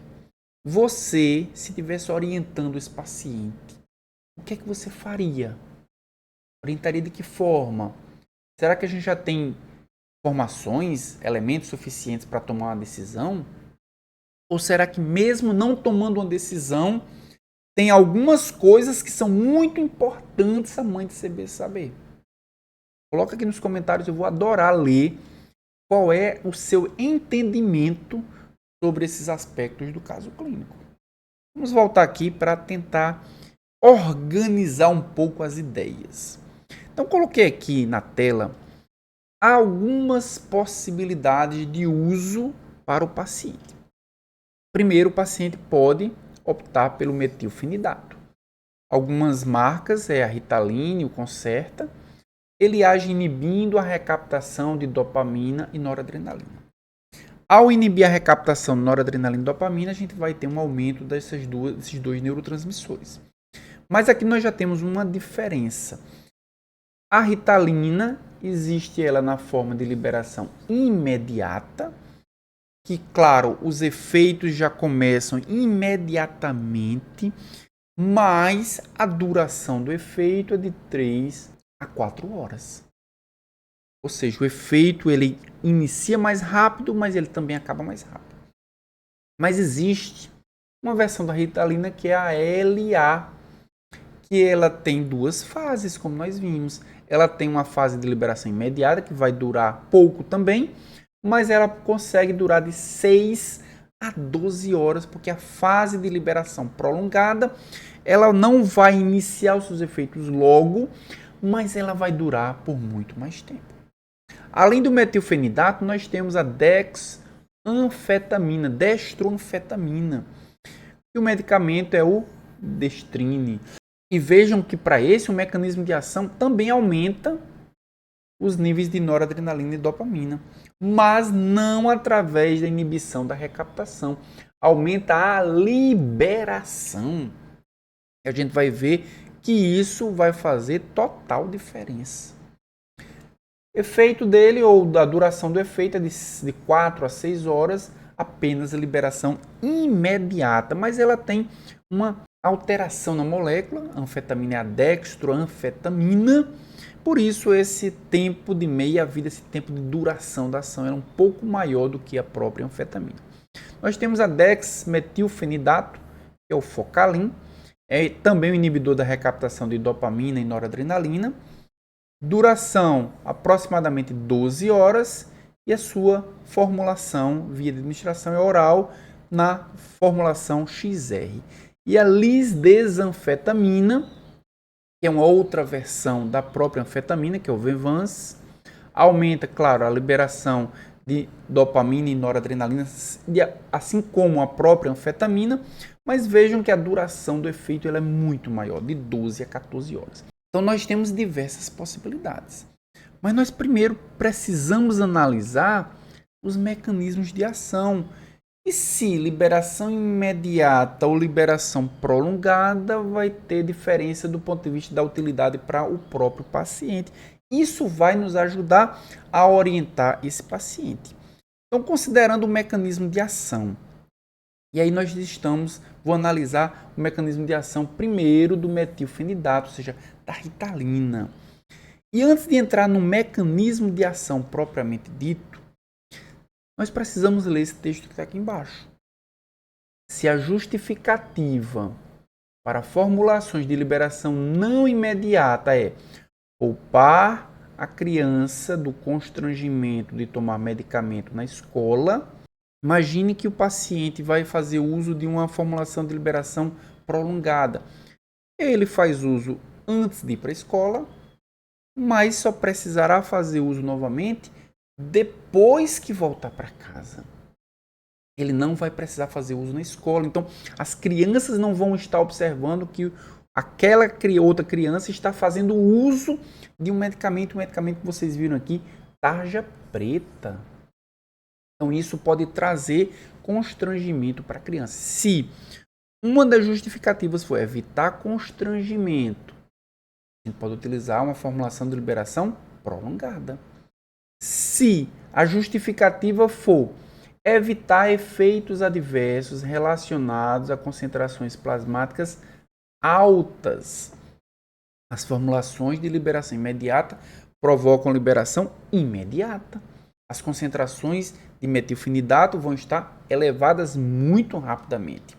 Você, se estivesse orientando esse paciente, o que é que você faria? Orientaria de que forma? Será que a gente já tem informações, elementos suficientes para tomar uma decisão? Ou será que mesmo não tomando uma decisão, tem algumas coisas que são muito importantes a mãe de CB saber? Coloca aqui nos comentários, eu vou adorar ler qual é o seu entendimento sobre esses aspectos do caso clínico. Vamos voltar aqui para tentar organizar um pouco as ideias. Então, coloquei aqui na tela algumas possibilidades de uso para o paciente. Primeiro, o paciente pode optar pelo metilfenidato. Algumas marcas, a Ritaline, o Concerta, ele age inibindo a recaptação de dopamina e noradrenalina. Ao inibir a recaptação de noradrenalina e dopamina, a gente vai ter um aumento desses dois neurotransmissores. Mas aqui nós já temos uma diferença. A Ritalina, existe ela na forma de liberação imediata, que, claro, os efeitos já começam imediatamente, mas a duração do efeito é de 3 a 4 horas. Ou seja, o efeito ele inicia mais rápido, mas ele também acaba mais rápido. Mas existe uma versão da Ritalina que é a LA, que ela tem duas fases, como nós vimos. Ela tem uma fase de liberação imediata, que vai durar pouco também, mas ela consegue durar de 6 a 12 horas, porque a fase de liberação prolongada, ela não vai iniciar os seus efeitos logo, mas ela vai durar por muito mais tempo. Além do metilfenidato, nós temos a destroanfetamina. E o medicamento é o Destrine. E vejam que para esse o mecanismo de ação também aumenta os níveis de noradrenalina e dopamina, mas não através da inibição da recaptação. Aumenta a liberação. E a gente vai ver que isso vai fazer total diferença. Efeito dele, ou da duração do efeito, é de 4 a 6 horas, apenas a liberação imediata, mas ela tem uma alteração na molécula, a anfetamina é a dextroanfetamina, por isso esse tempo de meia-vida, esse tempo de duração da ação era um pouco maior do que a própria anfetamina. Nós temos a dexmetilfenidato, que é o Focalin, é também um inibidor da recaptação de dopamina e noradrenalina, duração aproximadamente 12 horas e a sua formulação via de administração é oral na formulação XR. E a lisdesanfetamina, que é uma outra versão da própria anfetamina, que é o Venvance, aumenta, claro, a liberação de dopamina e noradrenalina, assim como a própria anfetamina, mas vejam que a duração do efeito ela é muito maior, de 12 a 14 horas. Então nós temos diversas possibilidades. Mas nós primeiro precisamos analisar os mecanismos de ação. E se liberação imediata ou liberação prolongada vai ter diferença do ponto de vista da utilidade para o próprio paciente. Isso vai nos ajudar a orientar esse paciente. Então, considerando o mecanismo de ação, e aí nós vou analisar o mecanismo de ação primeiro do metilfenidato, ou seja, da Ritalina. E antes de entrar no mecanismo de ação propriamente dito, nós precisamos ler esse texto que está aqui embaixo. Se a justificativa para formulações de liberação não imediata é poupar a criança do constrangimento de tomar medicamento na escola, imagine que o paciente vai fazer uso de uma formulação de liberação prolongada. Ele faz uso antes de ir para a escola, mas só precisará fazer uso novamente depois que voltar para casa. Ele não vai precisar fazer uso na escola. Então, as crianças não vão estar observando que aquela outra criança está fazendo uso de um medicamento que vocês viram aqui, tarja preta. Então, isso pode trazer constrangimento para a criança. Se uma das justificativas for evitar constrangimento, a gente pode utilizar uma formulação de liberação prolongada. Se a justificativa for evitar efeitos adversos relacionados a concentrações plasmáticas altas, as formulações de liberação imediata provocam liberação imediata. As concentrações de metilfenidato vão estar elevadas muito rapidamente.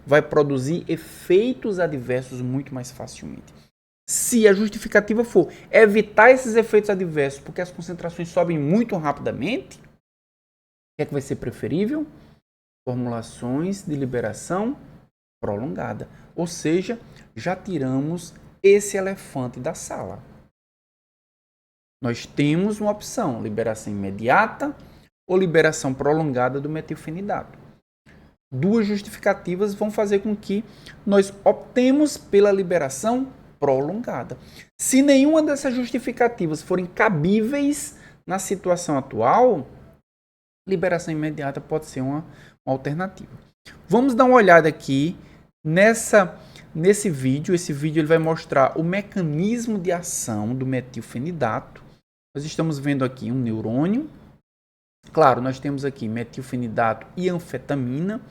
Vai produzir efeitos adversos muito mais facilmente. Se a justificativa for evitar esses efeitos adversos porque as concentrações sobem muito rapidamente, o que é que vai ser preferível? Formulações de liberação prolongada. Ou seja, já tiramos esse elefante da sala. Nós temos uma opção, liberação imediata ou liberação prolongada do metilfenidato. Duas justificativas vão fazer com que nós optemos pela liberação prolongada. Se nenhuma dessas justificativas forem cabíveis na situação atual, liberação imediata pode ser uma alternativa. Vamos dar uma olhada aqui nesse vídeo. Esse vídeo ele vai mostrar o mecanismo de ação do metilfenidato. Nós estamos vendo aqui um neurônio. Claro, nós temos aqui metilfenidato e anfetamina.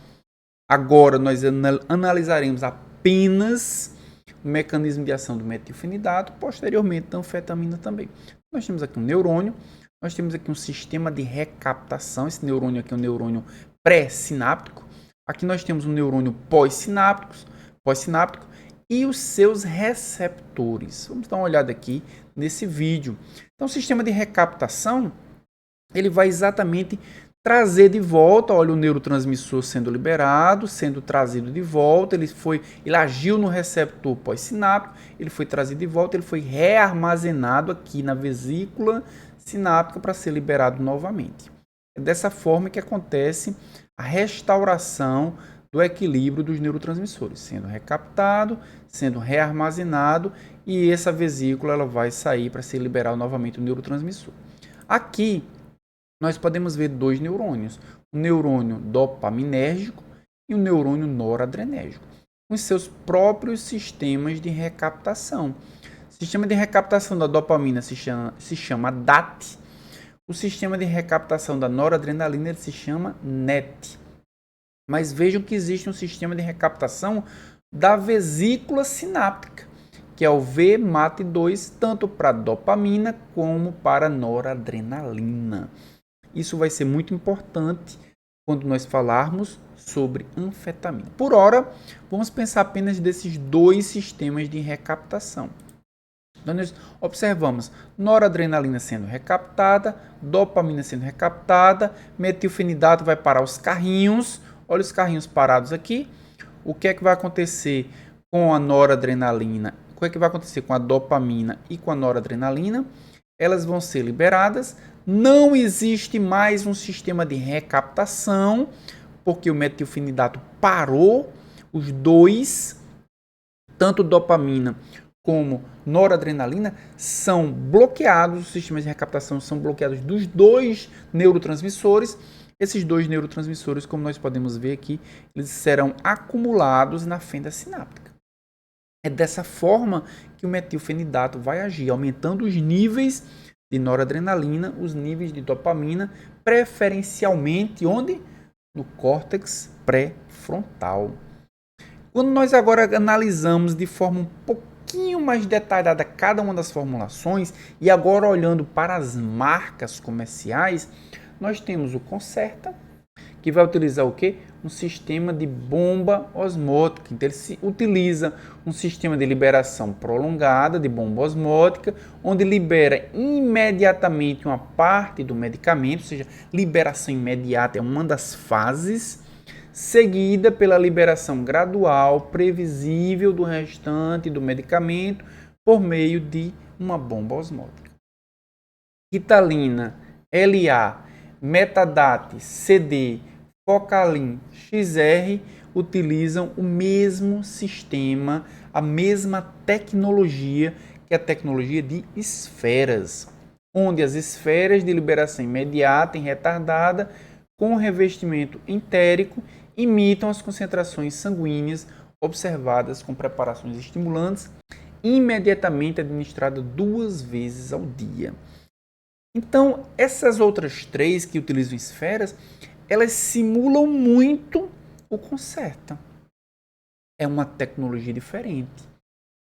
Agora nós analisaremos apenas o mecanismo de ação do metilfenidato, posteriormente da anfetamina também. Nós temos aqui um neurônio, nós temos aqui um sistema de recaptação. Esse neurônio aqui é um neurônio pré-sináptico. Aqui nós temos um neurônio pós-sináptico e os seus receptores. Vamos dar uma olhada aqui nesse vídeo. Então, o sistema de recaptação, ele vai exatamente trazer de volta, olha o neurotransmissor sendo liberado, sendo trazido de volta, ele agiu no receptor pós-sináptico, ele foi trazido de volta, ele foi rearmazenado aqui na vesícula sináptica para ser liberado novamente. É dessa forma que acontece a restauração do equilíbrio dos neurotransmissores, sendo recaptado, sendo rearmazenado, e essa vesícula ela vai sair para ser liberado novamente o neurotransmissor. Aqui nós podemos ver dois neurônios, o neurônio dopaminérgico e o neurônio noradrenérgico, com seus próprios sistemas de recaptação. O sistema de recaptação da dopamina se chama DAT, o sistema de recaptação da noradrenalina ele se chama NET. Mas vejam que existe um sistema de recaptação da vesícula sináptica, que é o VMAT2, tanto para dopamina como para noradrenalina. Isso vai ser muito importante quando nós falarmos sobre anfetamina. Por hora, vamos pensar apenas desses dois sistemas de recaptação. Então, nós observamos noradrenalina sendo recaptada, dopamina sendo recaptada, metilfenidato vai parar os carrinhos. Olha os carrinhos parados aqui. O que é que vai acontecer com a noradrenalina? O que é que vai acontecer com a dopamina e com a noradrenalina? Elas vão ser liberadas. Não existe mais um sistema de recaptação, porque o metilfenidato parou. Os dois, tanto dopamina como noradrenalina, são bloqueados. Os sistemas de recaptação são bloqueados dos dois neurotransmissores. Esses dois neurotransmissores, como nós podemos ver aqui, eles serão acumulados na fenda sináptica. É dessa forma que o metilfenidato vai agir, aumentando os níveis de noradrenalina, os níveis de dopamina, preferencialmente onde? No córtex pré-frontal. Quando nós agora analisamos de forma um pouquinho mais detalhada cada uma das formulações, e agora olhando para as marcas comerciais, nós temos o Concerta, que vai utilizar o quê? Um sistema de bomba osmótica. Então, ele utiliza um sistema de liberação prolongada de bomba osmótica, onde libera imediatamente uma parte do medicamento, ou seja, liberação imediata é uma das fases, seguida pela liberação gradual, previsível do restante do medicamento por meio de uma bomba osmótica. Ritalina, LA, Metadate, CD, Focalin, XR utilizam o mesmo sistema, a mesma tecnologia, que é a tecnologia de esferas, onde as esferas de liberação imediata e retardada com revestimento entérico imitam as concentrações sanguíneas observadas com preparações estimulantes imediatamente administradas 2 vezes ao dia. Então, essas outras 3 que utilizam esferas, elas simulam muito o Concerta. É uma tecnologia diferente,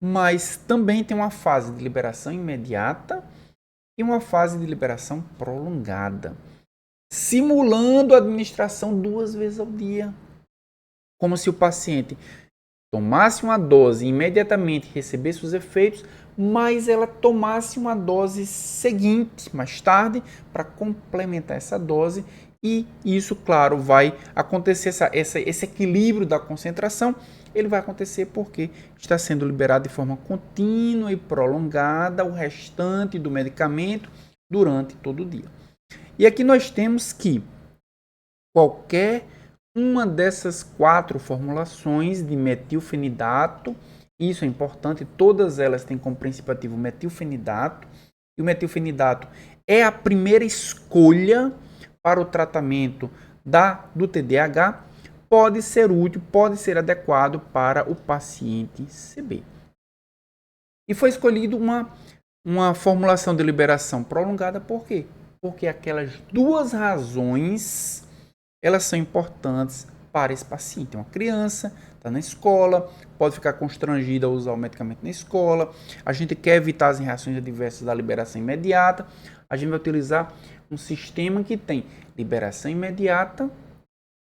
mas também tem uma fase de liberação imediata e uma fase de liberação prolongada, simulando a administração 2 vezes ao dia, como se o paciente tomasse uma dose e imediatamente recebesse os efeitos, mas ela tomasse uma dose seguinte, mais tarde, para complementar essa dose. E isso, claro, vai acontecer, esse equilíbrio da concentração, ele vai acontecer porque está sendo liberado de forma contínua e prolongada o restante do medicamento durante todo o dia. E aqui nós temos que qualquer uma dessas 4 formulações de metilfenidato, isso é importante, todas elas têm como princípio ativo metilfenidato, e o metilfenidato é a primeira escolha para o tratamento do TDAH, pode ser útil, pode ser adequado para o paciente CB. E foi escolhido uma formulação de liberação prolongada, por quê? Porque aquelas 2 razões, elas são importantes para esse paciente. Uma criança está na escola, pode ficar constrangida a usar o medicamento na escola, a gente quer evitar as reações adversas da liberação imediata, a gente vai utilizar um sistema que tem liberação imediata,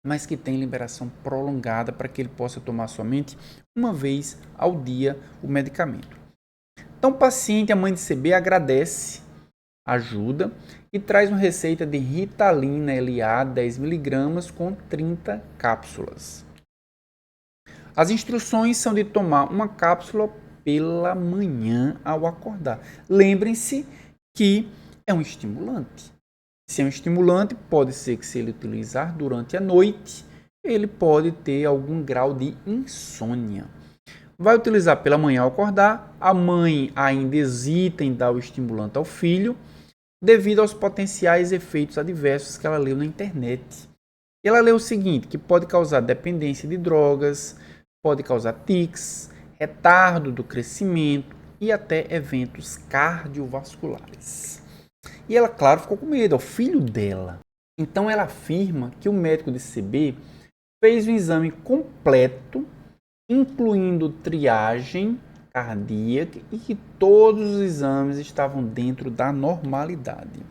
mas que tem liberação prolongada para que ele possa tomar somente uma vez ao dia o medicamento. Então, o paciente, a mãe de CB, agradece a ajuda e traz uma receita de Ritalina LA 10mg com 30 cápsulas. As instruções são de tomar uma cápsula pela manhã ao acordar. Lembrem-se que é um estimulante. Se é um estimulante, pode ser que se ele utilizar durante a noite, ele pode ter algum grau de insônia. Vai utilizar pela manhã ao acordar, a mãe ainda hesita em dar o estimulante ao filho, devido aos potenciais efeitos adversos que ela leu na internet. Ela leu o seguinte, que pode causar dependência de drogas, pode causar tics, retardo do crescimento e até eventos cardiovasculares. E ela, claro, ficou com medo, é o filho dela. Então ela afirma que o médico de CB fez um exame completo, incluindo triagem cardíaca, e que todos os exames estavam dentro da normalidade.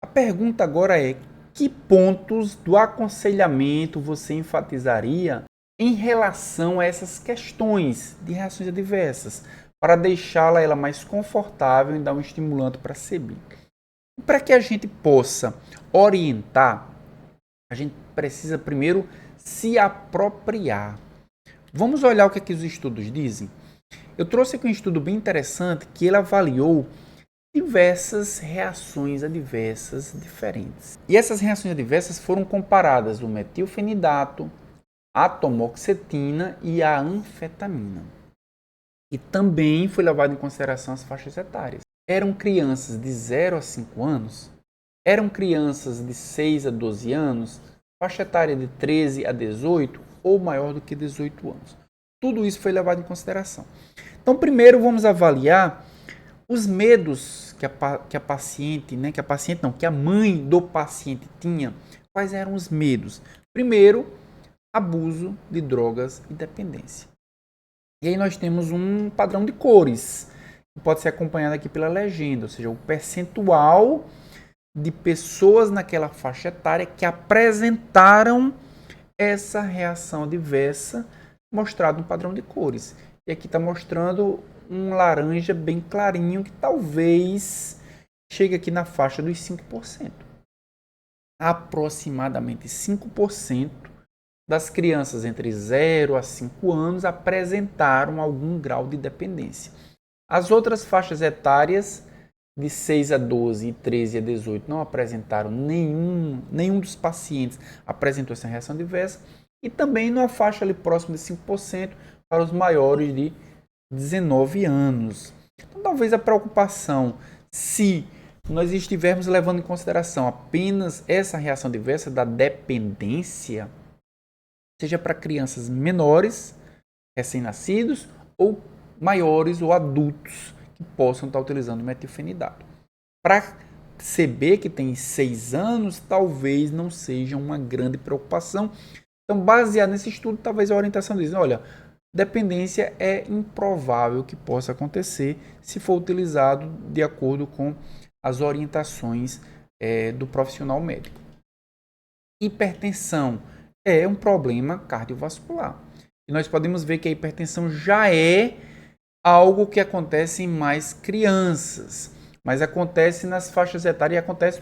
A pergunta agora é: que pontos do aconselhamento você enfatizaria em relação a essas questões de reações adversas, para deixá-la ela mais confortável em dar um estimulante para CB? Para que a gente possa orientar, a gente precisa primeiro se apropriar. Vamos olhar o que os estudos dizem? Eu trouxe aqui um estudo bem interessante que ele avaliou diversas reações adversas diferentes. E essas reações adversas foram comparadas ao metilfenidato, a tomoxetina e a anfetamina. E também foi levado em consideração as faixas etárias. Eram crianças de 0 a 5 anos, eram crianças de 6 a 12 anos, faixa etária de 13 a 18 ou maior do que 18 anos. Tudo isso foi levado em consideração. Então, primeiro vamos avaliar os medos que a mãe do paciente tinha. Quais eram os medos? Primeiro, abuso de drogas e dependência. E aí nós temos um padrão de cores, que pode ser acompanhado aqui pela legenda, ou seja, o percentual de pessoas naquela faixa etária que apresentaram essa reação adversa, mostrado no padrão de cores. E aqui está mostrando um laranja bem clarinho, que talvez chegue aqui na faixa dos 5%. Aproximadamente 5% das crianças entre 0 a 5 anos apresentaram algum grau de dependência. As outras faixas etárias, de 6 a 12 e 13 a 18, não apresentaram nenhum dos pacientes apresentou essa reação adversa. E também numa faixa ali próxima de 5% para os maiores de 19 anos. Então, talvez a preocupação, se nós estivermos levando em consideração apenas essa reação adversa da dependência, seja para crianças menores, recém-nascidos, ou maiores ou adultos que possam estar utilizando metilfenidato. Para CB, que tem 6 anos, talvez não seja uma grande preocupação. Então, baseado nesse estudo, talvez a orientação diz, olha, dependência é improvável que possa acontecer se for utilizado de acordo com as orientações do profissional médico. Hipertensão é um problema cardiovascular. E nós podemos ver que a hipertensão já é algo que acontece em mais crianças, mas acontece nas faixas etárias e acontece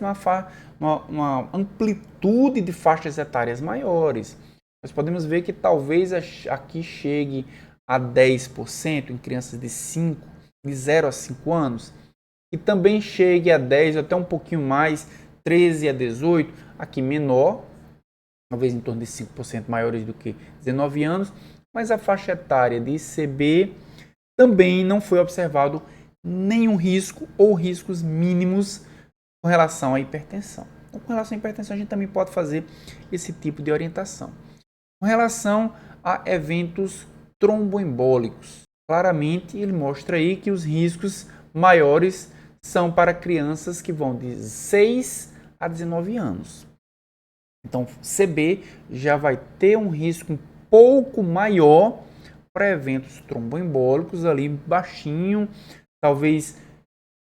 uma amplitude de faixas etárias maiores. Nós podemos ver que talvez aqui chegue a 10% em crianças de 0 a 5 anos, e também chegue a 10, até um pouquinho mais, 13 a 18, aqui menor, talvez em torno de 5% maiores do que 19 anos, mas a faixa etária de ICB também não foi observado nenhum risco ou riscos mínimos com relação à hipertensão. Então, com relação à hipertensão, a gente também pode fazer esse tipo de orientação. Com relação a eventos tromboembólicos, claramente ele mostra aí que os riscos maiores são para crianças que vão de 6 a 19 anos. Então, CB já vai ter um risco um pouco maior para eventos tromboembólicos, ali baixinho, talvez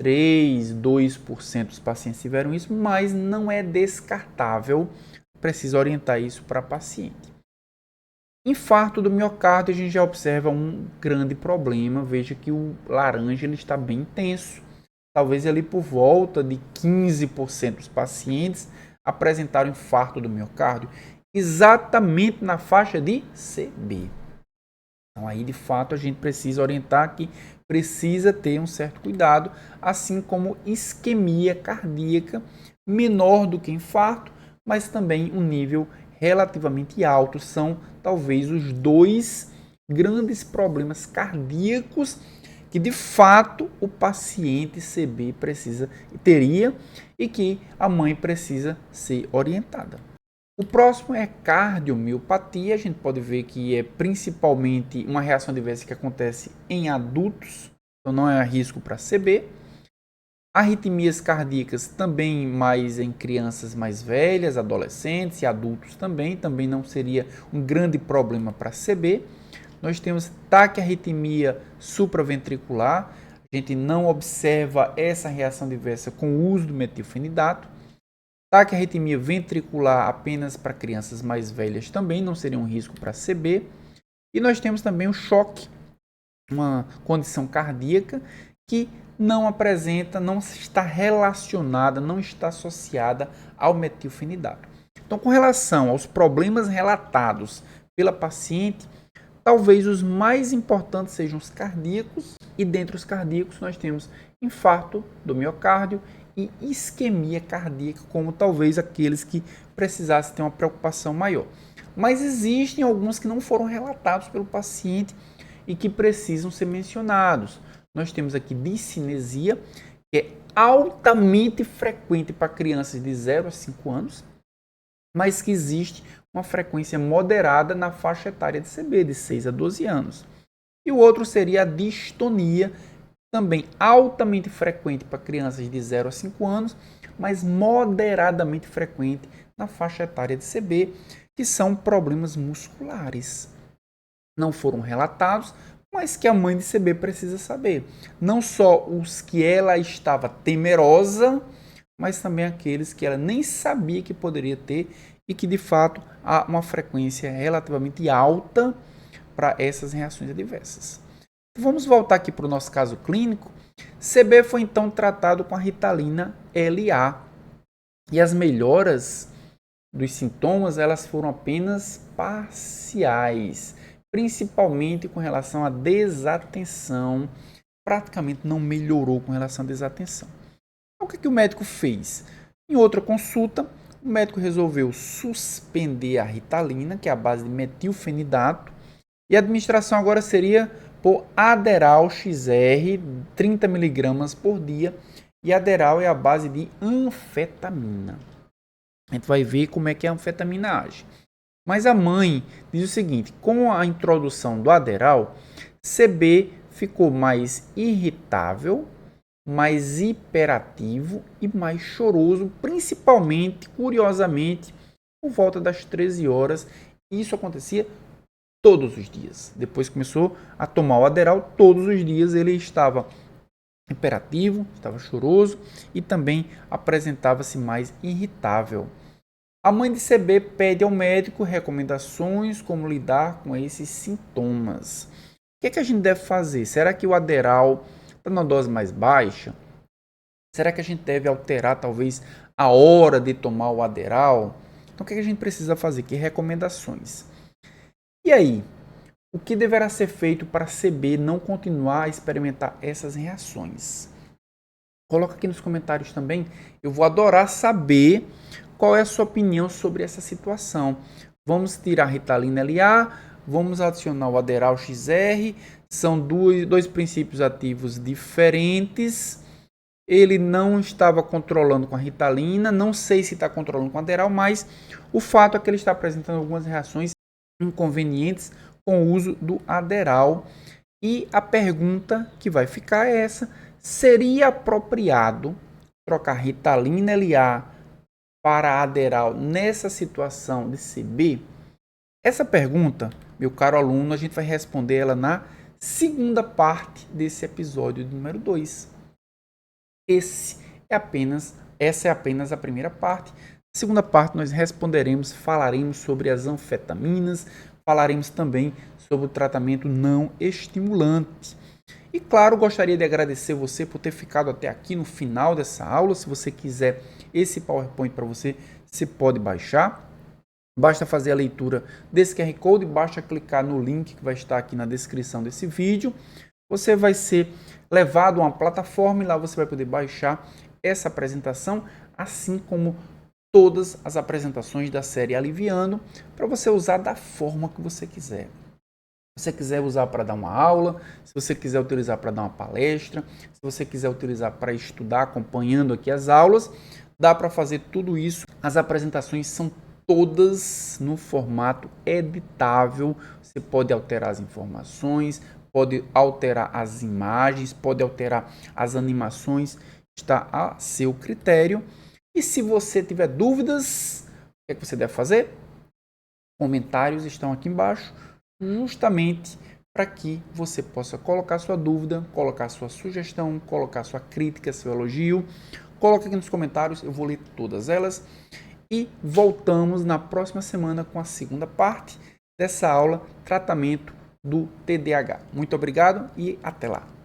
3, 2% dos pacientes tiveram isso, mas não é descartável, precisa orientar isso para paciente. Infarto do miocárdio, a gente já observa um grande problema, veja que o laranja ele está bem intenso, talvez ali por volta de 15% dos pacientes apresentaram infarto do miocárdio, exatamente na faixa de CB. Então aí de fato a gente precisa orientar que precisa ter um certo cuidado, assim como isquemia cardíaca, menor do que infarto, mas também um nível relativamente alto. São talvez os dois grandes problemas cardíacos que de fato o paciente CB teria e que a mãe precisa ser orientada. O próximo é cardiomiopatia. A gente pode ver que é principalmente uma reação adversa que acontece em adultos, então não é risco para CB. Arritmias cardíacas também mais em crianças mais velhas, adolescentes e adultos também não seria um grande problema para CB. Nós temos taquiarritmia supraventricular, a gente não observa essa reação adversa com o uso do metilfenidato. Taquiarritmia ventricular apenas para crianças mais velhas também não seria um risco para CB. E nós temos também o choque, uma condição cardíaca que não apresenta, não está relacionada, não está associada ao metilfenidato. Então, com relação aos problemas relatados pela paciente, talvez os mais importantes sejam os cardíacos, e dentre os cardíacos nós temos infarto do miocárdio e isquemia cardíaca, como talvez aqueles que precisassem ter uma preocupação maior. Mas existem alguns que não foram relatados pelo paciente e que precisam ser mencionados. Nós temos aqui discinesia, que é altamente frequente para crianças de 0 a 5 anos, mas que existe uma frequência moderada na faixa etária de CB, de 6 a 12 anos. E o outro seria a distonia, também altamente frequente para crianças de 0 a 5 anos, mas moderadamente frequente na faixa etária de CB, que são problemas musculares. Não foram relatados, mas que a mãe de CB precisa saber. Não só os que ela estava temerosa, mas também aqueles que ela nem sabia que poderia ter e que de fato há uma frequência relativamente alta para essas reações adversas. Vamos voltar aqui para o nosso caso clínico. CB foi então tratado com a Ritalina LA e as melhoras dos sintomas elas foram apenas parciais, principalmente com relação à desatenção. Praticamente não melhorou com relação à desatenção. Então, o que o médico fez? Em outra consulta, o médico resolveu suspender a Ritalina, que é a base de metilfenidato, e a administração agora seria por Aderal XR, 30 mg por dia, e Aderal é a base de anfetamina. A gente vai ver como é que a anfetamina age. Mas a mãe diz o seguinte, com a introdução do Aderal, CB ficou mais irritável, mais hiperativo e mais choroso, principalmente, curiosamente, por volta das 13 horas. E isso acontecia todos os dias. Depois começou a tomar o Adderall, todos os dias ele estava hiperativo, estava choroso e também apresentava-se mais irritável. A mãe de CB pede ao médico recomendações como lidar com esses sintomas. O que é que a gente deve fazer? Será que o Adderall está numa dose mais baixa? Será que a gente deve alterar talvez a hora de tomar o Adderall? Então o que é que a gente precisa fazer? Que recomendações? E aí? O que deverá ser feito para CB não continuar a experimentar essas reações? Coloca aqui nos comentários também. Eu vou adorar saber qual é a sua opinião sobre essa situação. Vamos tirar a Ritalina LA, vamos adicionar o Adderall XR. São dois princípios ativos diferentes. Ele não estava controlando com a Ritalina, não sei se está controlando com o Adderall, mas o fato é que ele está apresentando algumas reações inconvenientes com o uso do Adderall. E a pergunta que vai ficar é essa: seria apropriado trocar Ritalina LA para Adderall nessa situação de CB? Essa pergunta, meu caro aluno, a gente vai responder ela na segunda parte desse episódio número 2. Essa é apenas a primeira parte. Na segunda parte nós falaremos sobre as anfetaminas, falaremos também sobre o tratamento não estimulante. E claro, gostaria de agradecer você por ter ficado até aqui no final dessa aula. Se você quiser esse PowerPoint para você, você pode baixar. Basta fazer a leitura desse QR Code, basta clicar no link que vai estar aqui na descrição desse vídeo. Você vai ser levado a uma plataforma e lá você vai poder baixar essa apresentação, assim como todas as apresentações da série Aliviando, para você usar da forma que você quiser. Se você quiser usar para dar uma aula, se você quiser utilizar para dar uma palestra, se você quiser utilizar para estudar, acompanhando aqui as aulas, dá para fazer tudo isso. As apresentações são todas no formato editável. Você pode alterar as informações, pode alterar as imagens, pode alterar as animações, está a seu critério. E se você tiver dúvidas, o que é que você deve fazer? Comentários estão aqui embaixo, justamente para que você possa colocar sua dúvida, colocar sua sugestão, colocar sua crítica, seu elogio. Coloque aqui nos comentários, eu vou ler todas elas. E voltamos na próxima semana com a segunda parte dessa aula, tratamento do TDAH. Muito obrigado e até lá!